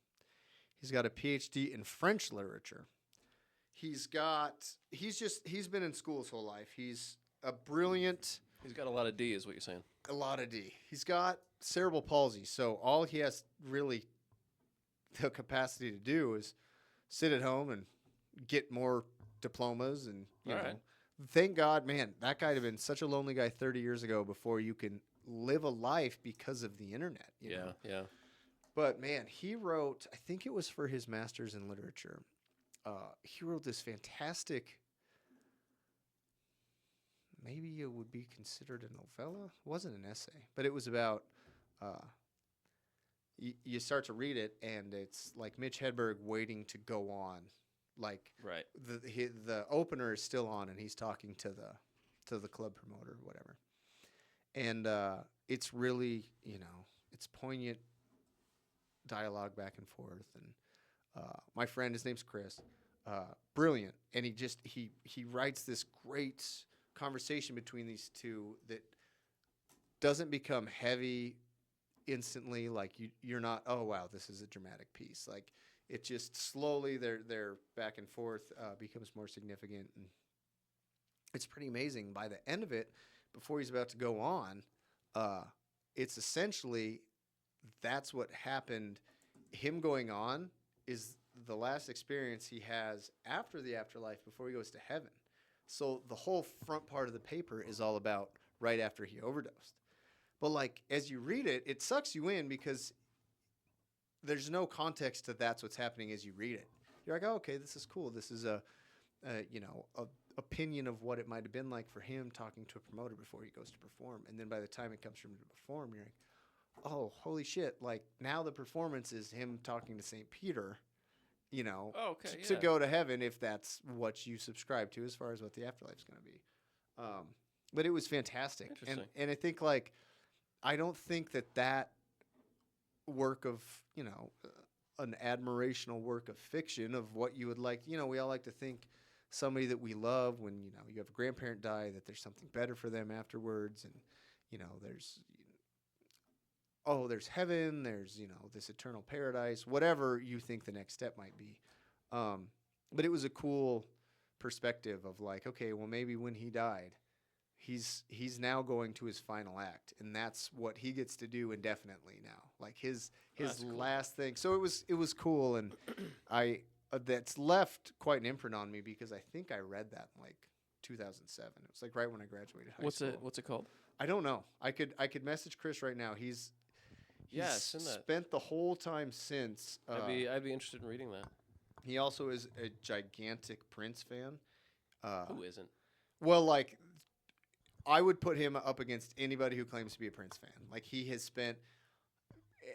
He's got a PhD in French literature. He's been in school his whole life. He's a brilliant, He's got a lot of D, is what you're saying. a lot of D. He's got cerebral palsy. So all he has really the capacity to do is sit at home and get more diplomas. And, you All know, right. thank God, man, that guy would have been such a lonely guy 30 years ago before you can live a life because of the internet. You know? Yeah. But man, he wrote, I think it was for his master's in literature. He wrote this fantastic, maybe it would be considered a novella. It wasn't an essay, but it was about, you start to read it and it's like Mitch Hedberg waiting to go on. Like Right. the opener is still on and he's talking to the club promoter or whatever. And it's really, it's poignant dialogue back and forth. And my friend, his name's Chris, brilliant. And he writes this great conversation between these two that doesn't become heavy instantly. Like you're not, oh wow, this is a dramatic piece. Like it just slowly their back and forth becomes more significant. And it's pretty amazing. By the end of it, before he's about to go on, it's essentially that's what happened. Him going on is the last experience he has after the afterlife before he goes to heaven. So the whole front part of the paper is all about right after he overdosed. But like as you read it, it sucks you in because there's no context to that's what's happening as you read it. You're like, oh, okay, this is cool. This is a opinion of what it might have been like for him talking to a promoter before he goes to perform. And then by the time it comes from him to perform, you're like, oh, holy shit. Like now the performance is him talking to St. Peter, Oh, okay. to go to heaven if that's what you subscribe to as far as what the afterlife is going to be. But it was fantastic. Interesting. And I think like, I don't think that work of, an admirational work of fiction of what you would like, we all like to think somebody that we love when, you have a grandparent die, that there's something better for them afterwards. And, there's heaven, there's, this eternal paradise, whatever you think the next step might be. But it was a cool perspective of like, okay, well, maybe when he died, he's now going to his final act, and that's what he gets to do indefinitely now. Like his last thing. So it was cool, and I that's left quite an imprint on me because I think I read that in like 2007. It was like right when I graduated high school. What's it called? I don't know. I could message Chris right now. He's send that. spent the whole time since. I'd be interested in reading that. He also is a gigantic Prince fan. Who isn't? Well, like, I would put him up against anybody who claims to be a Prince fan. Like, he has spent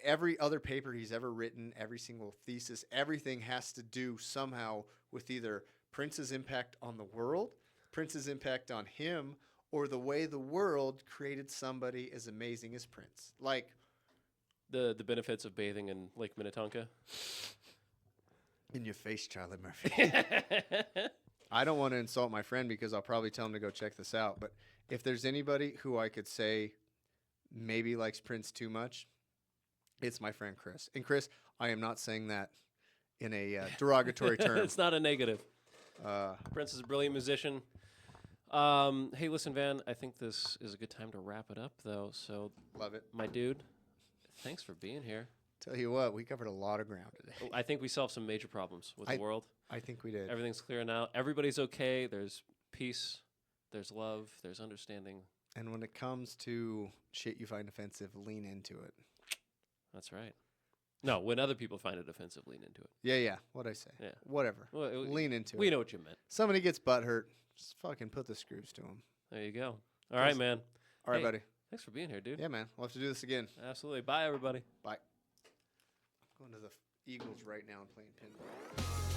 every other paper he's ever written, every single thesis, everything has to do somehow with either Prince's impact on the world, Prince's impact on him, or the way the world created somebody as amazing as Prince. Like, The benefits of bathing in Lake Minnetonka. in your face, Charlie Murphy. I don't want to insult my friend because I'll probably tell him to go check this out. But if there's anybody who I could say maybe likes Prince too much, it's my friend Chris. And Chris, I am not saying that in a derogatory term. It's not a negative. Prince is a brilliant musician. Hey, listen, Van, I think this is a good time to wrap it up, though. So, Love it. my dude, thanks for being here. Tell you what, we covered a lot of ground today. I think we solved some major problems with the world. I think we did. Everything's clear now. Everybody's okay. There's peace. There's love. There's understanding. And when it comes to shit you find offensive, lean into it. That's right. No, when other people find it offensive, lean into it. Yeah. What'd I say? Yeah. Whatever. Well, lean into it. We know what you meant. Somebody gets butthurt, just fucking put the screws to them. There you go. All right, man. All right, Hey, buddy. Thanks for being here, dude. Yeah, man. We'll have to do this again. Absolutely. Bye, everybody. Bye. I'm going to the Eagles right now and playing pinball.